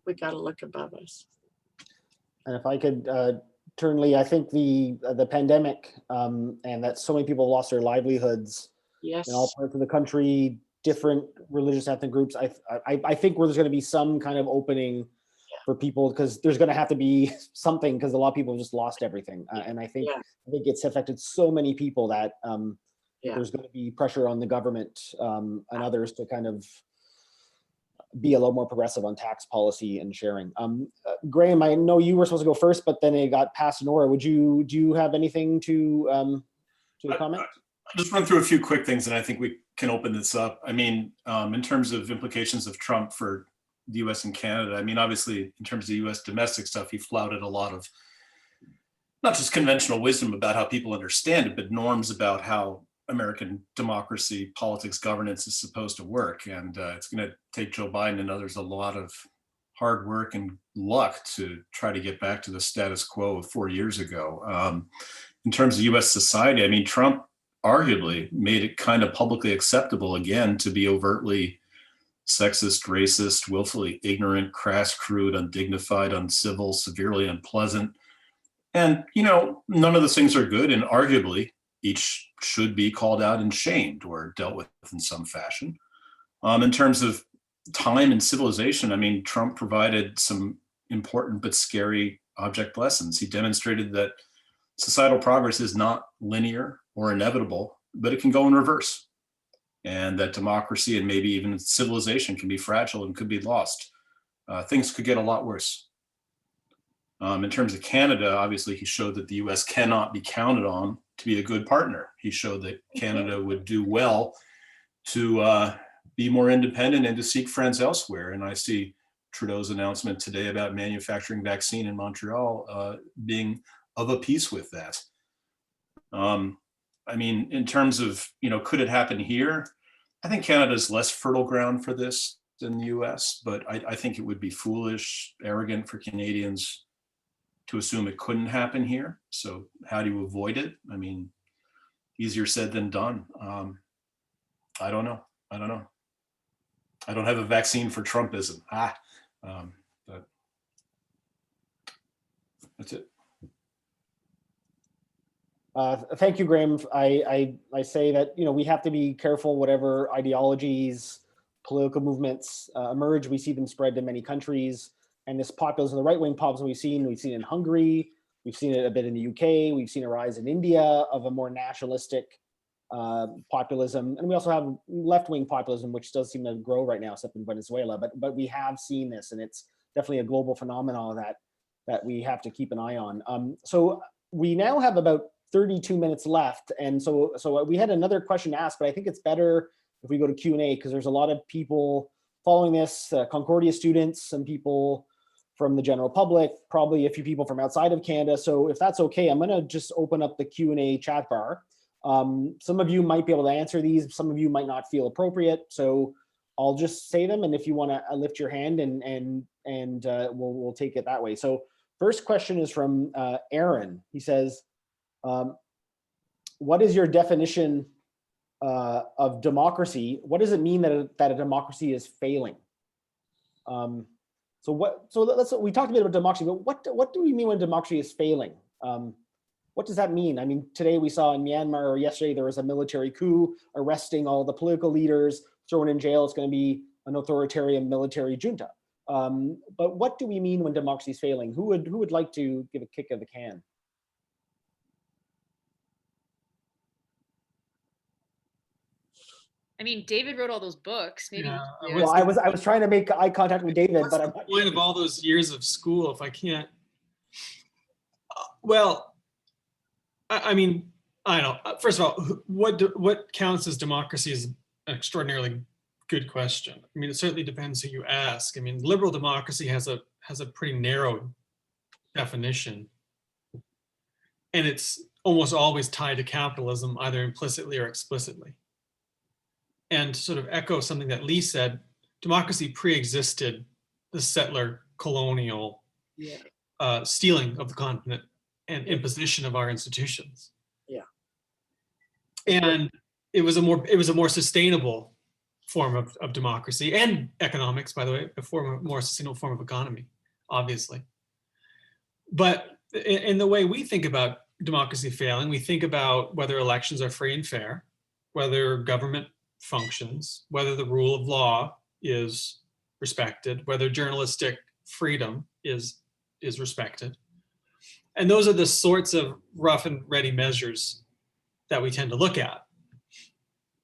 We got to look above us. And if I could turn, Lee, I think the pandemic and that so many people lost their livelihoods in all parts of the country, different religious ethnic groups. I think there's going to be some kind of opening for people, because there's going to have to be something, because a lot of people just lost everything. And I think it's affected so many people that there's going to be pressure on the government and others to kind of be a little more progressive on tax policy and sharing. Graham, I know you were supposed to go first, but then it got past Nora. Do you have anything to comment? I'll just run through a few quick things, and I think we can open this up. I mean, in terms of implications of Trump for the US and Canada, I mean, obviously, in terms of US domestic stuff, he flouted a lot of not just conventional wisdom about how people understand it, but norms about how American democracy, politics, governance is supposed to work. And it's going to take Joe Biden and others a lot of hard work and luck to try to get back to the status quo of 4 years ago. In terms of US society, I mean, Trump arguably made it kind of publicly acceptable again to be overtly sexist, racist, willfully ignorant, crass, crude, undignified, uncivil, severely unpleasant. And, you know, none of those things are good, and arguably each should be called out and shamed or dealt with in some fashion. In terms of time and civilization, I mean, Trump provided some important but scary object lessons. He demonstrated that societal progress is not linear or inevitable, but it can go in reverse, and that democracy and maybe even civilization can be fragile and could be lost. Things could get a lot worse. In terms of Canada, obviously he showed that the US cannot be counted on to be a good partner. He showed that Canada would do well to be more independent and to seek friends elsewhere. And I see Trudeau's announcement today about manufacturing vaccine in Montreal being of a piece with that. I mean, in terms of, you know, could it happen here? I think Canada is less fertile ground for this than the US, but I think it would be foolish, arrogant for Canadians to assume it couldn't happen here. So how do you avoid it? I mean, easier said than done. I don't know. I don't have a vaccine for Trumpism. But that's it. Thank you, Graham. I say that, you know, we have to be careful whatever ideologies, political movements emerge. We see them spread to many countries. And this populism, the right-wing populism we've seen it in Hungary, we've seen it a bit in the UK, we've seen a rise in India of a more nationalistic populism. And we also have left-wing populism, which does seem to grow right now, except in Venezuela. But we have seen this, and it's definitely a global phenomenon that we have to keep an eye on. So we now have about 32 minutes left. And so we had another question to ask, but I think it's better if we go to Q&A, because there's a lot of people following this, Concordia students, some people from the general public, probably a few people from outside of Canada. So if that's okay, I'm gonna just open up the Q&A chat bar. Some of you might be able to answer these, some of you might not feel appropriate. So I'll just say them, and if you wanna lift your hand and we'll take it that way. So first question is from Aaron. He says, what is your definition of democracy? What does it mean that a democracy is failing? We talked a bit about democracy, but what do we mean when democracy is failing? What does that mean? I mean, today we saw in Myanmar, or yesterday there was a military coup arresting all the political leaders, thrown in jail. It's going to be an authoritarian military junta. But what do we mean when democracy is failing? Who would like to give a kick of the can? I mean, David wrote all those books. Maybe. Yeah, Well, I was trying to make eye contact with David, What's but I'm the point of all those years of school if I can't? Well, I mean, I don't know. First of all, what counts as democracy is an extraordinarily good question. I mean, it certainly depends who you ask. I mean, liberal democracy has a pretty narrow definition, and it's almost always tied to capitalism, either implicitly or explicitly. And to sort of echo something that Lee said, democracy pre-existed the settler colonial stealing of the continent and imposition of our institutions. Yeah. And it was a more sustainable form of democracy and economics, by the way, a more sustainable form of economy, obviously. But in the way we think about democracy failing, we think about whether elections are free and fair, whether government functions, whether the rule of law is respected, whether journalistic freedom is respected. And those are the sorts of rough and ready measures that we tend to look at.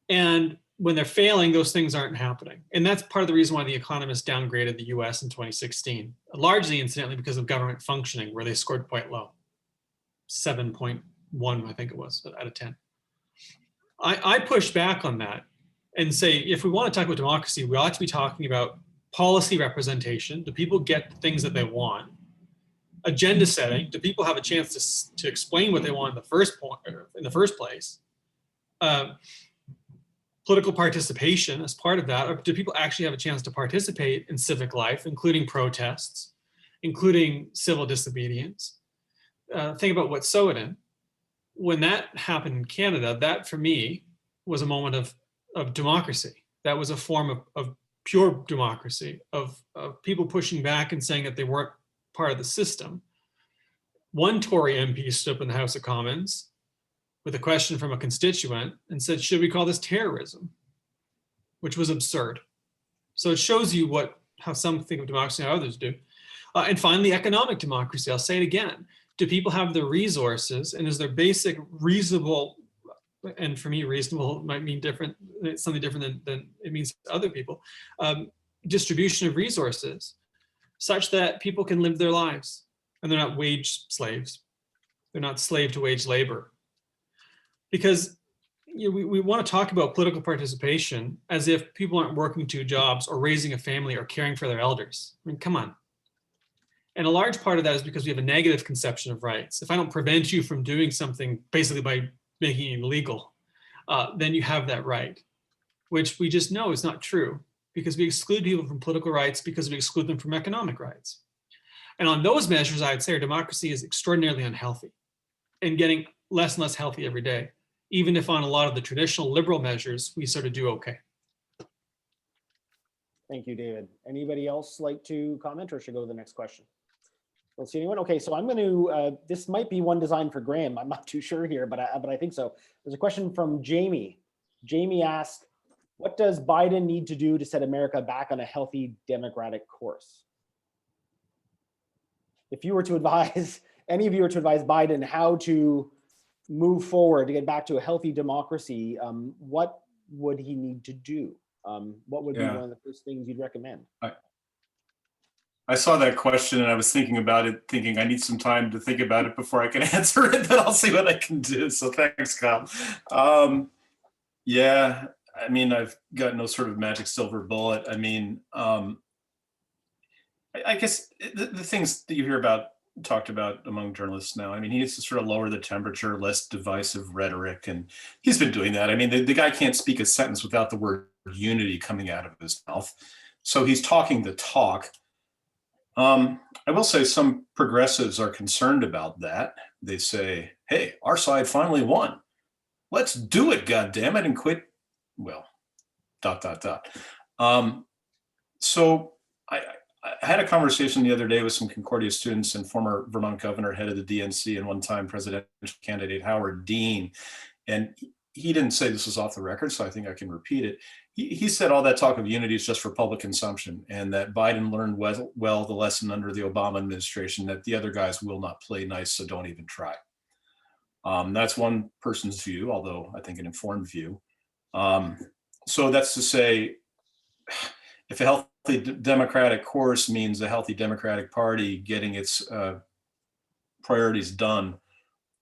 And when they're failing, those things aren't happening. And that's part of the reason why The Economist downgraded the US in 2016, largely incidentally because of government functioning, where they scored quite low, 7.1, I think it was, out of 10. I push back on that and say, if we want to talk about democracy, we ought to be talking about policy representation. Do people get the things that they want? Agenda setting. Do people have a chance to explain what they want in the first place? Political participation as part of that, or do people actually have a chance to participate in civic life, including protests, including civil disobedience? Think about Wet'suwet'en. when that happened in Canada, that for me was a moment of democracy. That was a form of pure democracy, of people pushing back and saying that they weren't part of the system. One Tory MP stood up in the House of Commons with a question from a constituent and said, should we call this terrorism? Which was absurd. So it shows you how some think of democracy and how others do. And finally, economic democracy. I'll say it again. Do people have the resources, and is there basic reasonable, and for me reasonable might mean different, something different than it means to other people, distribution of resources such that people can live their lives and they're not wage slaves. They're not slave to wage labor. Because we want to talk about political participation as if people aren't working 2 jobs or raising a family or caring for their elders. I mean, come on. And a large part of that is because we have a negative conception of rights. If I don't prevent you from doing something basically by making it illegal, then you have that right, which we just know is not true because we exclude people from political rights because we exclude them from economic rights. And on those measures, I'd say our democracy is extraordinarily unhealthy and getting less and less healthy every day, even if on a lot of the traditional liberal measures, we sort of do okay. Thank you, David. Anybody else like to comment, or should I go to the next question? Don't see anyone. Okay, so I'm going to, this might be one designed for Graham. I'm not too sure here, but I think so. There's a question from Jamie. Jamie asked, what does Biden need to do to set America back on a healthy democratic course? If you were to advise, any of you were to advise Biden how to move forward to get back to a healthy democracy, what would he need to do? What would be one of the first things you'd recommend? I saw that question and I was thinking about it, thinking I need some time to think about it before I can answer it, but I'll see what I can do. So thanks, Kyle. Yeah, I mean, I've got no sort of magic silver bullet. I mean, I guess the things that you hear talked about among journalists now, I mean, he needs to sort of lower the temperature, less divisive rhetoric, and he's been doing that. I mean, the guy can't speak a sentence without the word unity coming out of his mouth. So he's talking the talk. I will say some progressives are concerned about that. They say, hey, our side finally won. Let's do it, goddammit, and quit. Well, ... So I had a conversation the other day with some Concordia students and former Vermont governor, head of the DNC, and one-time presidential candidate Howard Dean. And he didn't say this was off the record, so I think I can repeat it. He said all that talk of unity is just for public consumption, and that Biden learned well the lesson under the Obama administration that the other guys will not play nice, so don't even try. That's one person's view, although I think an informed view. So that's to say, if a healthy democratic course means a healthy Democratic Party getting its priorities done,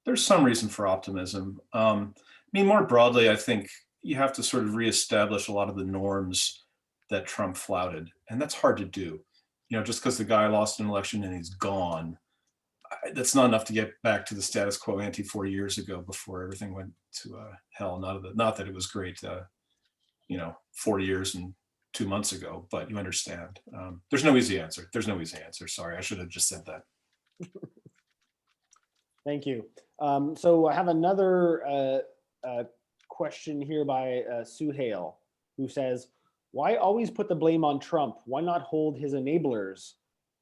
there's some reason for optimism. I mean, more broadly, I think you have to sort of reestablish a lot of the norms that Trump flouted, and that's hard to do. You know, just because the guy lost an election and he's gone, that's not enough to get back to the status quo ante 4 years ago before everything went to hell. Not that it was great, 40 years and 2 months ago, but you understand. There's no easy answer. There's no easy answer. Sorry, I should have just said that. Thank you. So I have another question here by Sue Hale, who says, why always put the blame on Trump? Why not hold his enablers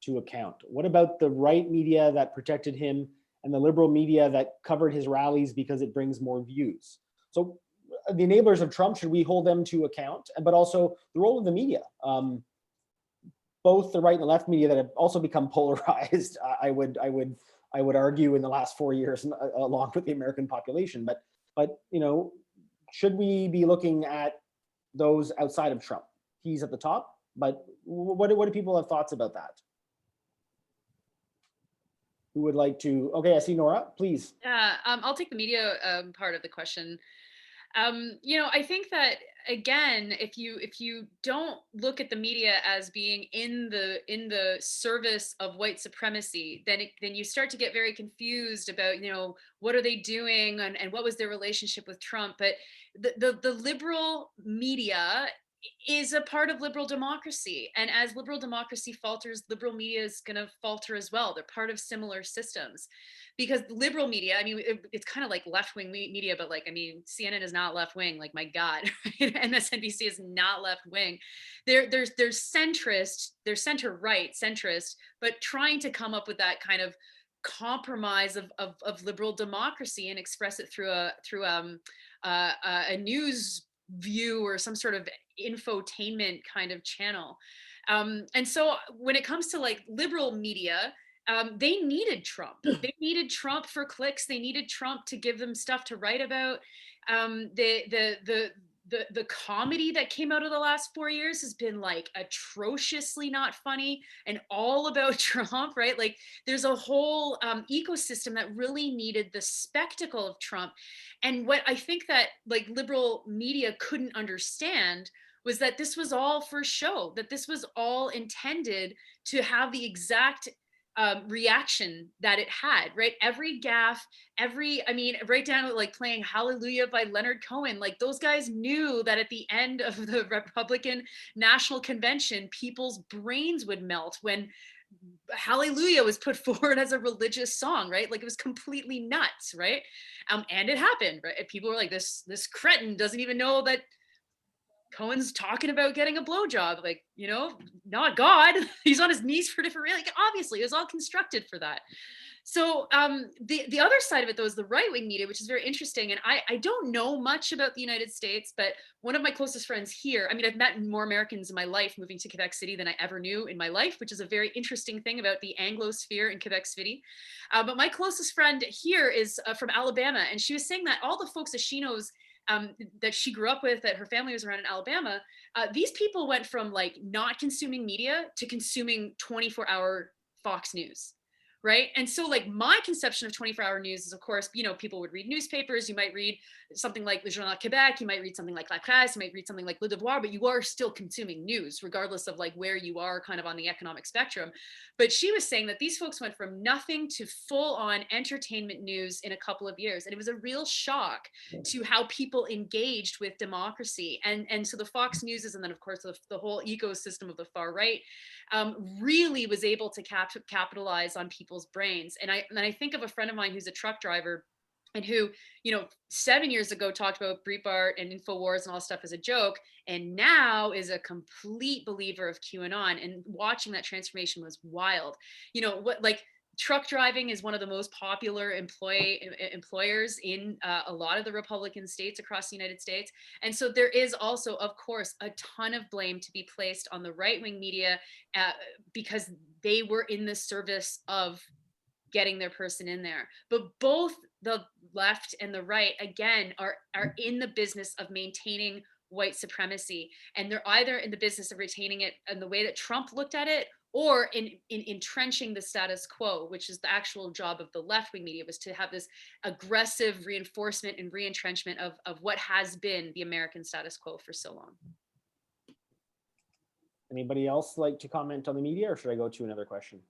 to account? What about the right media that protected him and the liberal media that covered his rallies because it brings more views? So the enablers of Trump, should we hold them to account? But also the role of the media, both the right and the left media that have also become polarized, I would argue, in the last 4 years, along with the American population. But should we be looking at those outside of Trump? He's at the top, but what do people have thoughts about that? Who would like to? Okay, I see Nora, please. Yeah, I'll take the media part of the question. I think that, again, if you don't look at the media as being in the service of white supremacy, then you start to get very confused about, what are they doing and what was their relationship with Trump. But the liberal media is a part of liberal democracy. And as liberal democracy falters, liberal media is going to falter as well. They're part of similar systems. Because liberal media, I mean, it's kind of like left-wing media, but like, I mean, CNN is not left-wing, like, my God, right? MSNBC is not left-wing. They're centrist, they're center-right, centrist, but trying to come up with that kind of compromise of liberal democracy and express it through a news view or some sort of infotainment kind of channel. And so when it comes to like liberal media, they needed Trump. They needed Trump for clicks. They needed Trump to give them stuff to write about. The comedy that came out of the last 4 years has been like atrociously not funny and all about Trump, right? Like there's a whole ecosystem that really needed the spectacle of Trump. And what I think that like liberal media couldn't understand was that this was all for show, that this was all intended to have the exact reaction that it had, right? Every gaffe, I mean, right down to like playing Hallelujah by Leonard Cohen, like those guys knew that at the end of the Republican National Convention, people's brains would melt when Hallelujah was put forward as a religious song, right? Like it was completely nuts, right? And it happened, right? And people were like, this cretin doesn't even know that Cohen's talking about getting a blowjob, like, you know, not God. He's on his knees for different reasons. Like, obviously, it was all constructed for that. So the other side of it, though, is the right-wing media, which is very interesting. And I don't know much about the United States, but one of my closest friends here, I mean, I've met more Americans in my life moving to Quebec City than I ever knew in my life, which is a very interesting thing about the Anglo sphere in Quebec City. But my closest friend here is from Alabama, and she was saying that all the folks that she knows that she grew up with, that her family was around in Alabama, these people went from like not consuming media to consuming 24-hour Fox News. Right. And so like my conception of 24-hour news is, of course, you know, people would read newspapers. You might read something like Le Journal Québec. You might read something like La Presse. You might read something like Le Devoir, but you are still consuming news, regardless of like where you are kind of on the economic spectrum. But she was saying that these folks went from nothing to full on entertainment news in a couple of years. And it was a real shock to how people engaged with democracy. And so the Fox Newses, and then of course the whole ecosystem of the far right, really was able to capitalize on people's brains. And I think of a friend of mine who's a truck driver and who, you know, 7 years ago talked about Breitbart and InfoWars and all stuff as a joke, and now is a complete believer of QAnon. And watching that transformation was wild. You know, what, like, truck driving is one of the most popular employers in a lot of the Republican states across the United States. And so there is also, of course, a ton of blame to be placed on the right-wing media because they were in the service of getting their person in there. But both the left and the right, again, are in the business of maintaining white supremacy. And they're either in the business of retaining it in the way that Trump looked at it, or in entrenching the status quo, which is the actual job of the left-wing media, was to have this aggressive reinforcement and reentrenchment of what has been the American status quo for so long. Anybody else like to comment on the media, or should I go to another question?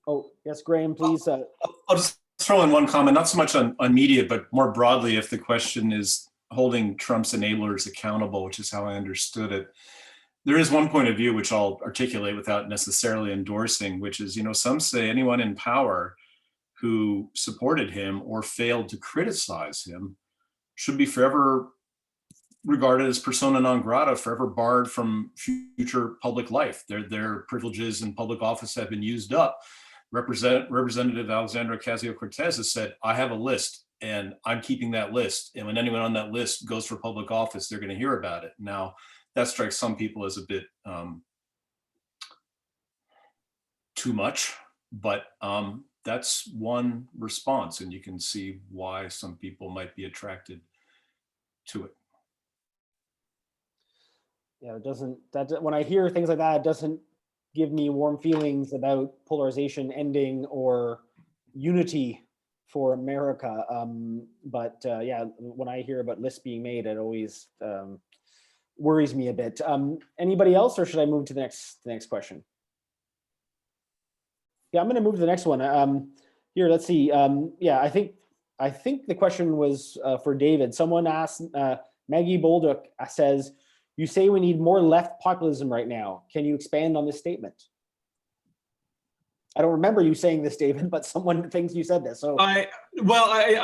Oh, yes, Graham, please. I'll just throw in one comment, not so much on media, but more broadly, if the question is holding Trump's enablers accountable, which is how I understood it. There is one point of view which I'll articulate without necessarily endorsing, which is, you know, some say anyone in power who supported him or failed to criticize him should be forever regarded as persona non grata, forever barred from future public life. Their privileges in public office have been used up. Representative Alexandra Ocasio-Cortez has said, I have a list and I'm keeping that list. And when anyone on that list goes for public office, they're going to hear about it. Now, that strikes some people as a bit too much, but that's one response, and you can see why some people might be attracted to it. Yeah, it doesn't, that when I hear things like that, it doesn't give me warm feelings about polarization ending or unity for America. But yeah, when I hear about lists being made, it always worries me a bit. Anybody else, or should I move to the next question? Yeah, I'm going to move to the next one. Here, let's see. Yeah, I think the question was for David. Someone asked, Maggie Bolduc says, you say we need more left populism right now. Can you expand on this statement? I don't remember you saying this, David, but someone thinks you said this. So I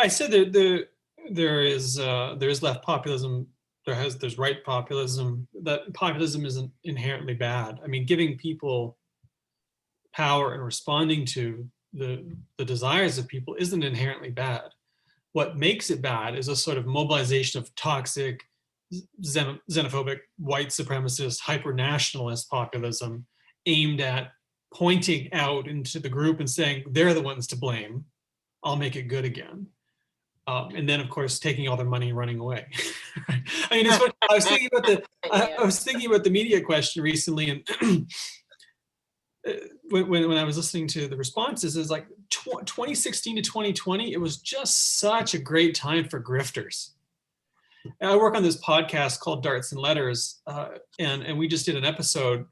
said that there is left populism. There's right populism. That populism isn't inherently bad. I mean, giving people power and responding to the desires of people isn't inherently bad. What makes it bad is a sort of mobilization of toxic, xenophobic, white supremacist, hyper-nationalist populism aimed at pointing out into the group and saying, they're the ones to blame. I'll make it good again. And then, of course, taking all their money and running away. I mean, it's what I was thinking about I was thinking about the media question recently, and when I was listening to the responses, is like 2016 to 2020, it was just such a great time for grifters. And I work on this podcast called Darts and Letters, and we just did an episode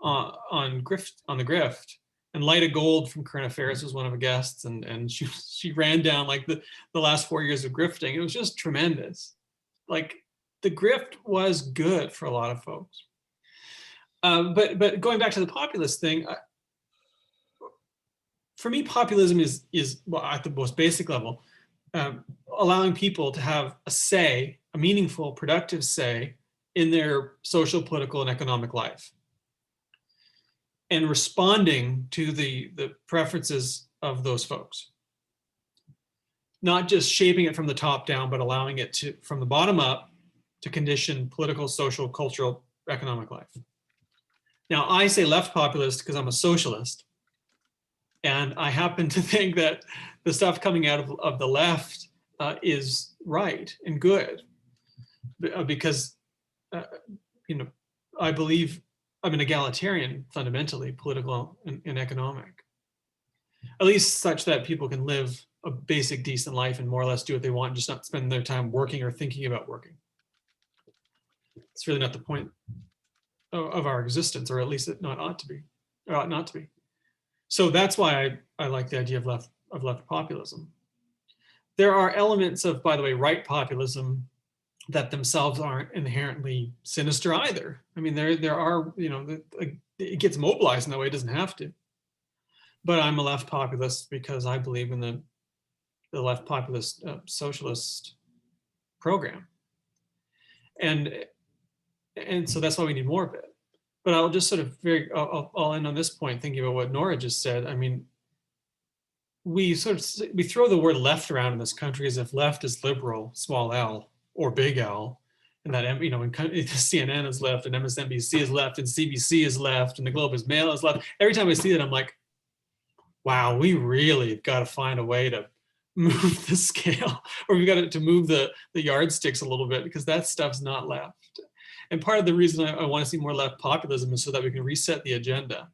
on the grift. And Lyda Gold from Current Affairs was one of the guests, and she ran down like the last 4 years of grifting. It was just tremendous. Like, the grift was good for a lot of folks. But going back to the populist thing, for me, populism is well, at the most basic level, allowing people to have a say, a meaningful, productive say in their social, political, and economic life, and responding to the preferences of those folks. Not just shaping it from the top down, but allowing it to, from the bottom up, to condition political, social, cultural, economic life. Now, I say left populist because I'm a socialist, and I happen to think that the stuff coming out of the left is right and good, because you know, I believe I'm an egalitarian, fundamentally, political and economic, at least such that people can live a basic, decent life and more or less do what they want, and just not spend their time working or thinking about working. It's really not the point of our existence, or at least it ought not to be. So that's why I like the idea of left populism. There are elements of, by the way, right populism that themselves aren't inherently sinister either. I mean, there are, you know, it gets mobilized in that way, it doesn't have to. But I'm a left populist because I believe in the left populist socialist program. And so that's why we need more of it. But I'll just sort of I'll end on this point, thinking about what Nora just said. I mean, we throw the word left around in this country as if left is liberal, small l, or big L, and that, you know, CNN is left, and MSNBC is left, and CBC is left, and the Globe is Mail is left. Every time I see that, I'm like, wow, we really got to find a way to move the scale, or we've got to move the yardsticks a little bit, because that stuff's not left. And part of the reason I want to see more left populism is so that we can reset the agenda,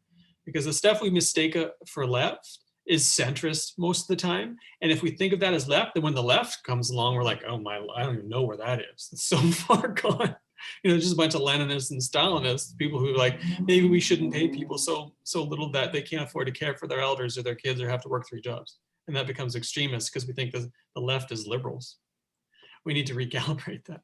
because the stuff we mistake for left is centrist most of the time. And if we think of that as left, then when the left comes along, we're like, oh my, I don't even know where that is. It's so far gone. You know, just a bunch of Leninists and Stalinists, people who are like, maybe we shouldn't pay people so little that they can't afford to care for their elders or their kids or have to work 3 jobs. And that becomes extremist because we think the left is liberals. We need to recalibrate that.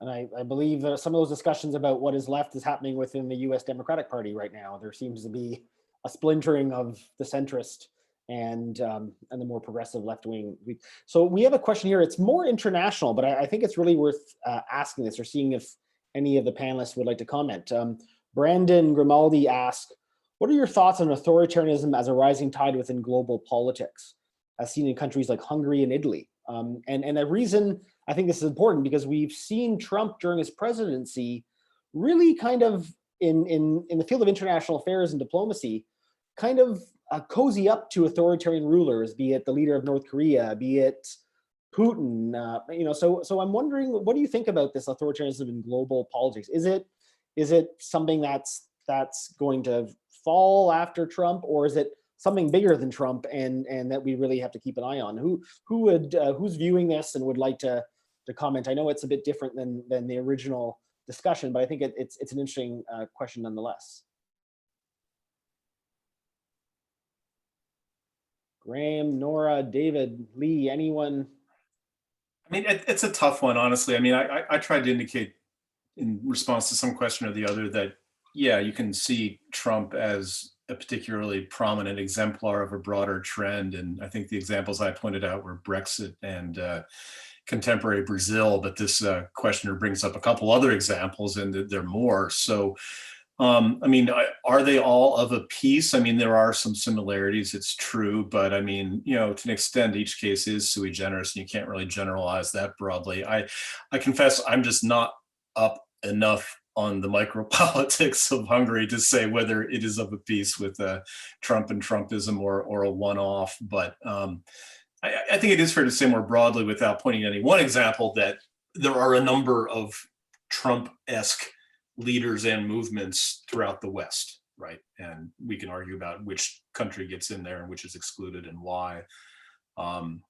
And I believe that some of those discussions about what is left is happening within the US Democratic Party right now. There seems to be a splintering of the centrist and the more progressive left wing. So we have a question here. It's more international, but I think it's really worth asking this or seeing if any of the panelists would like to comment. Brandon Grimaldi asked, what are your thoughts on authoritarianism as a rising tide within global politics, as seen in countries like Hungary and Italy? And the reason I think this is important, because we've seen Trump during his presidency really kind of in the field of international affairs and diplomacy, kind of cozy up to authoritarian rulers, be it the leader of North Korea, be it Putin. You know, so I'm wondering, what do you think about this authoritarianism in global politics? Is it something that's going to fall after Trump, or is it something bigger than Trump and that we really have to keep an eye on? Who's viewing this and would like to comment? I know it's a bit different than the original discussion, but I think it's an interesting question nonetheless. Graham, Nora, David, Lee, anyone? I mean, it's a tough one, honestly. I mean, I tried to indicate in response to some question or the other that, yeah, you can see Trump as a particularly prominent exemplar of a broader trend. And I think the examples I pointed out were Brexit and contemporary Brazil, but this questioner brings up a couple other examples, and there are more. So, I mean, are they all of a piece? I mean, there are some similarities, it's true, but I mean, you know, to an extent, each case is sui generis, and you can't really generalize that broadly. I confess I'm just not up enough on the micropolitics of Hungary to say whether it is of a piece with Trump and Trumpism or a one-off, but I think it is fair to say more broadly, without pointing to any one example, that there are a number of Trump-esque leaders and movements throughout the West, right? And we can argue about which country gets in there and which is excluded and why. And,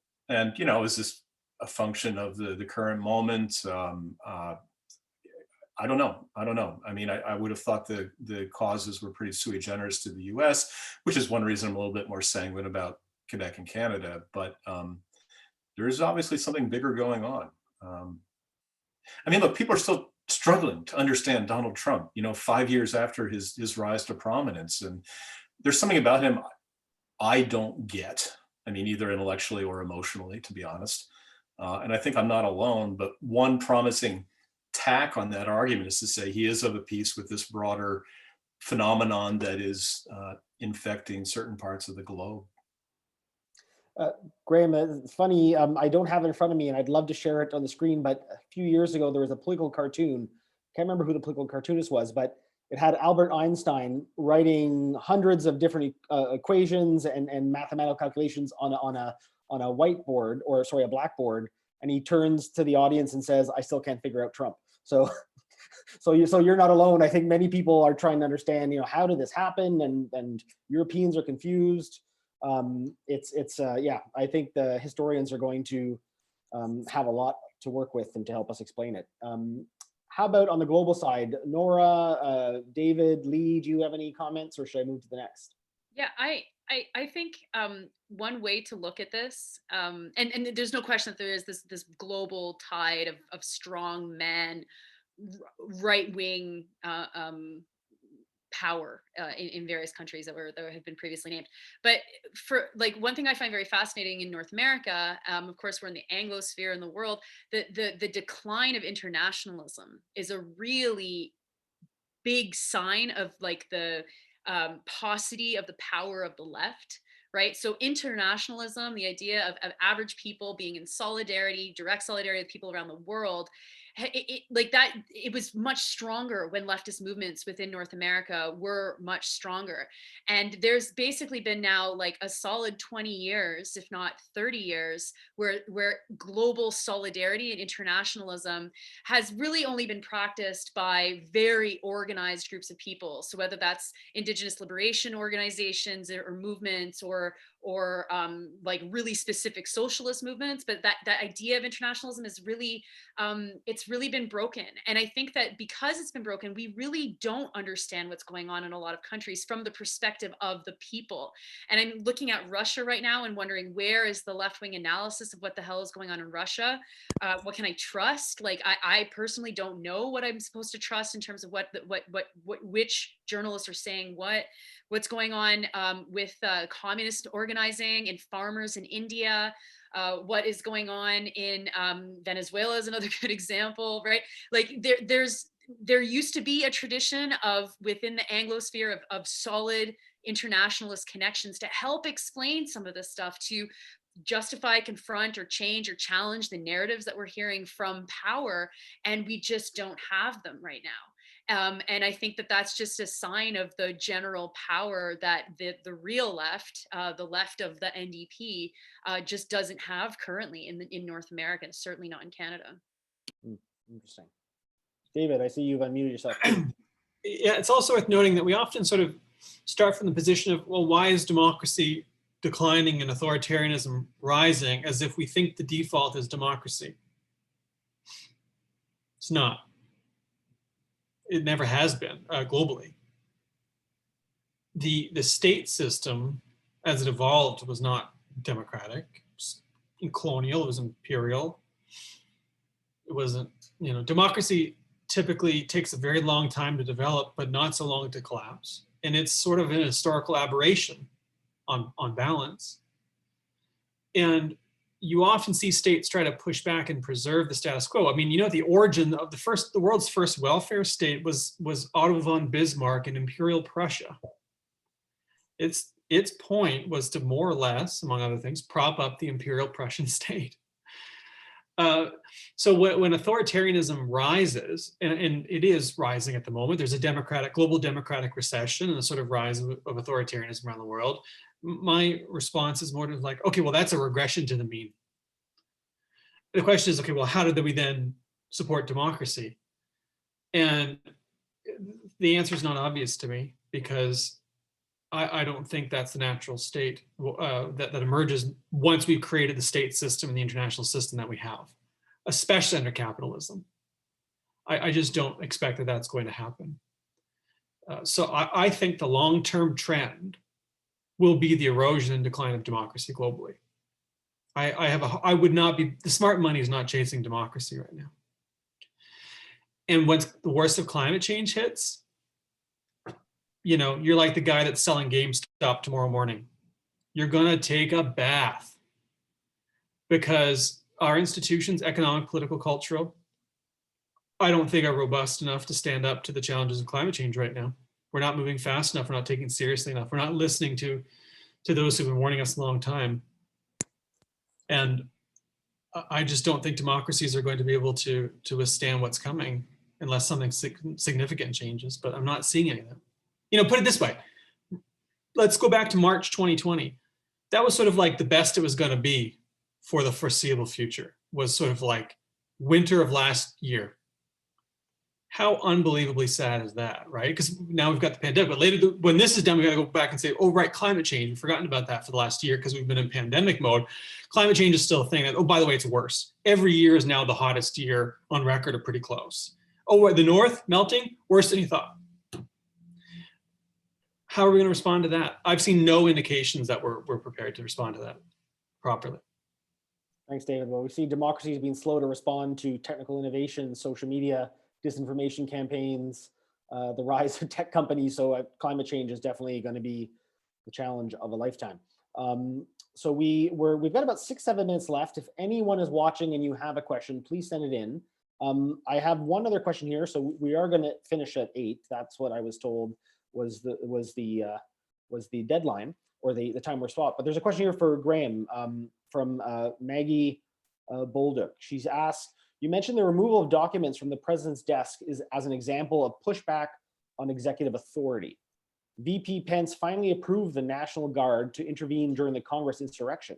you know, is this a function of the current moment? I don't know. I mean, I would have thought the causes were pretty sui generis to the US, which is one reason I'm a little bit more sanguine about Quebec and Canada, but there is obviously something bigger going on. I mean, look, people are still struggling to understand Donald Trump, you know, 5 years after his rise to prominence. And there's something about him I don't get. I mean, either intellectually or emotionally, to be honest. And I think I'm not alone, but one promising tack on that argument is to say he is of a piece with this broader phenomenon that is infecting certain parts of the globe. Graham, it's funny, I don't have it in front of me and I'd love to share it on the screen, but a few years ago, there was a political cartoon. Can't remember who the political cartoonist was, but it had Albert Einstein writing hundreds of different equations and mathematical calculations on a whiteboard, or sorry, a blackboard. And he turns to the audience and says, "I still can't figure out Trump." So, so you're not alone. I think many people are trying to understand, you know, how did this happen? And Europeans are confused. Yeah, I think the historians are going to have a lot to work with and to help us explain it. How about on the global side, Nora, David, Lee, do you have any comments, or should I move to the next? Yeah, I think one way to look at this, and there's no question that there is this global tide of strong men, right wing power in various countries that have been previously named. But for like one thing I find very fascinating in North America, of course we're in the Anglosphere in the world, the decline of internationalism is a really big sign of like the paucity of the power of the left, right? So internationalism, the idea of average people being in solidarity, direct solidarity with people around the world, it was much stronger when leftist movements within North America were much stronger. And there's basically been now like a solid 20 years, if not 30 years, where global solidarity and internationalism has really only been practiced by very organized groups of people. So whether that's indigenous liberation organizations or movements or like really specific socialist movements, but that idea of internationalism is really it's really been broken. And I think that because it's been broken, we really don't understand what's going on in a lot of countries from the perspective of the people. And I'm looking at Russia right now and wondering, where is the left-wing analysis of what the hell is going on in Russia? What can I trust? Like I personally don't know what I'm supposed to trust in terms of which journalists are saying what's going on with communist organizing and farmers in India. What is going on in Venezuela is another good example, right? Like there used to be a tradition of within the Anglosphere of solid internationalist connections to help explain some of this stuff, to justify, confront, or change or challenge the narratives that we're hearing from power, and we just don't have them right now. And I think that that's just a sign of the general power that the real left, the left of the NDP, just doesn't have currently in North America, and certainly not in Canada. Interesting. David, I see you've unmuted yourself. Yeah, it's also worth noting that we often sort of start from the position of, well, why is democracy declining and authoritarianism rising, as if we think the default is democracy. It's not. It never has been globally. The state system, as it evolved, was not democratic. It was colonial, it was imperial. It wasn't, you know, democracy typically takes a very long time to develop, but not so long to collapse. And it's sort of an historical aberration on balance. And you often see states try to push back and preserve the status quo. I mean, you know, the origin of the world's first welfare state was Otto von Bismarck in Imperial Prussia. Its point was to more or less, among other things, prop up the Imperial Prussian state. So when authoritarianism rises, and it is rising at the moment, there's a global democratic recession and a sort of rise of authoritarianism around the world. My response is more to like, okay, well, that's a regression to the mean. The question is, okay, well, how did we then support democracy? And the answer is not obvious to me, because I don't think that's the natural state that emerges once we've created the state system and the international system that we have, especially under capitalism. I just don't expect that that's going to happen. So I think the long-term trend will be the erosion and decline of democracy globally. The smart money is not chasing democracy right now. And once the worst of climate change hits, you know, you're like the guy that's selling GameStop tomorrow morning. You're gonna take a bath, because our institutions, economic, political, cultural, I don't think are robust enough to stand up to the challenges of climate change right now. We're not moving fast enough. We're not taking it seriously enough. We're not listening to those who've been warning us a long time. And I just don't think democracies are going to be able to withstand what's coming unless something significant changes, but I'm not seeing any of that. You know, put it this way, let's go back to March 2020. That was sort of like the best it was going to be for the foreseeable future, was sort of like winter of last year. How unbelievably sad is that, right? Because now we've got the pandemic, but later, when this is done, we got to go back and say, oh, right, climate change. We've forgotten about that for the last year because we've been in pandemic mode. Climate change is still a thing. Oh, by the way, it's worse. Every year is now the hottest year on record, or pretty close. Oh, the North melting, worse than you thought. How are we going to respond to that? I've seen no indications that we're prepared to respond to that properly. Thanks, David. Well, we see democracies being slow to respond to technical innovation, social media, disinformation campaigns, the rise of tech companies. So climate change is definitely going to be the challenge of a lifetime. So we've got about 6-7 minutes left. If anyone is watching and you have a question, please send it in. I have one other question here. So we are going to finish at 8. That's what I was told was the deadline, or the time we're spot. But there's a question here for Graham from Maggie Bolduc. She's asked, you mentioned the removal of documents from the president's desk is as an example of pushback on executive authority. VP Pence finally approved the National Guard to intervene during the Congress insurrection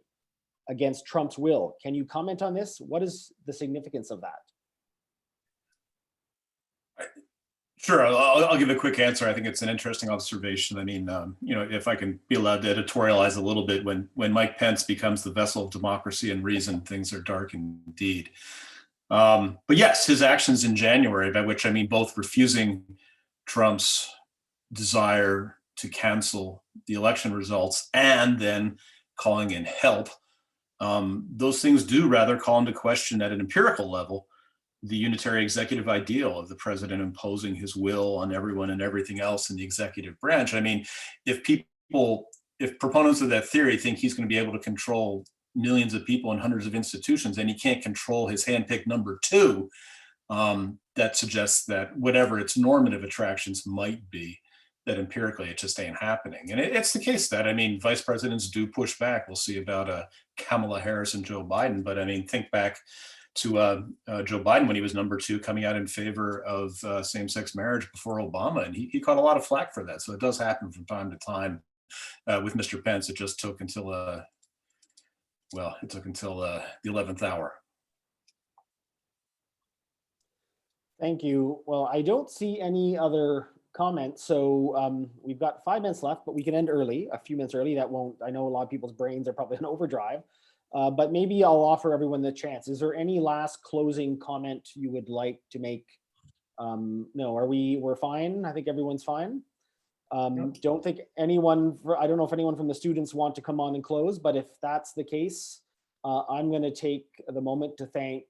against Trump's will. Can you comment on this? What is the significance of that? Sure, I'll give a quick answer. I think it's an interesting observation. I mean, you know, if I can be allowed to editorialize a little bit, when Mike Pence becomes the vessel of democracy and reason, things are dark indeed. But yes, his actions in January, by which I mean both refusing Trump's desire to cancel the election results and then calling in help, those things do rather call into question at an empirical level the unitary executive ideal of the president imposing his will on everyone and everything else in the executive branch. I mean, if proponents of that theory think he's going to be able to control millions of people and hundreds of institutions, and he can't control his handpicked number 2, that suggests that whatever its normative attractions might be, that empirically it just ain't happening. And it's the case that, I mean, vice presidents do push back. We'll see about Kamala Harris and Joe Biden, but I mean, think back to Joe Biden when he was number 2, coming out in favor of same-sex marriage before Obama, and he caught a lot of flack for that. So it does happen from time to time. With Mr. Pence, it just took until the 11th hour. Thank you. Well, I don't see any other comments. So we've got 5 minutes left, but we can end early, a few minutes early. That won't, I know a lot of people's brains are probably in overdrive. But maybe I'll offer everyone the chance. Is there any last closing comment you would like to make? No, we're fine? I think everyone's fine. Don't think anyone, I don't know if anyone from the students want to come on and close, but if that's the case, I'm going to take the moment to thank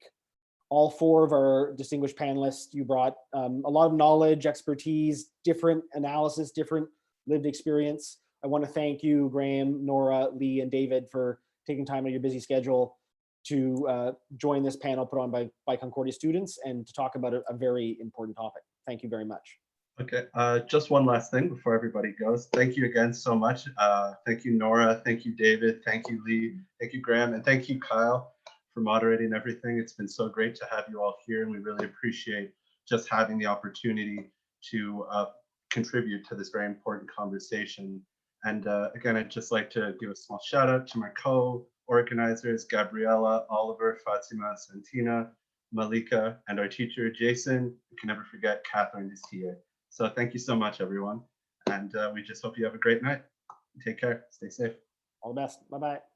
all four of our distinguished panelists. You brought a lot of knowledge, expertise, different analysis, different lived experience. I want to thank you, Graham, Nora, Lee, and David for taking time out of your busy schedule to join this panel put on by Concordia students and to talk about a very important topic. Thank you very much. Okay, just one last thing before everybody goes. Thank you again so much. Thank you, Nora. Thank you, David. Thank you, Lee. Thank you, Graham. And thank you, Kyle, for moderating everything. It's been so great to have you all here, and we really appreciate just having the opportunity to contribute to this very important conversation. And again, I'd just like to give a small shout out to my co-organizers, Gabriella, Oliver, Fatima, Santina, Malika, and our teacher, Jason. You can never forget Catherine, his TA. So thank you so much, everyone. And we just hope you have a great night. Take care. Stay safe. All the best. Bye-bye.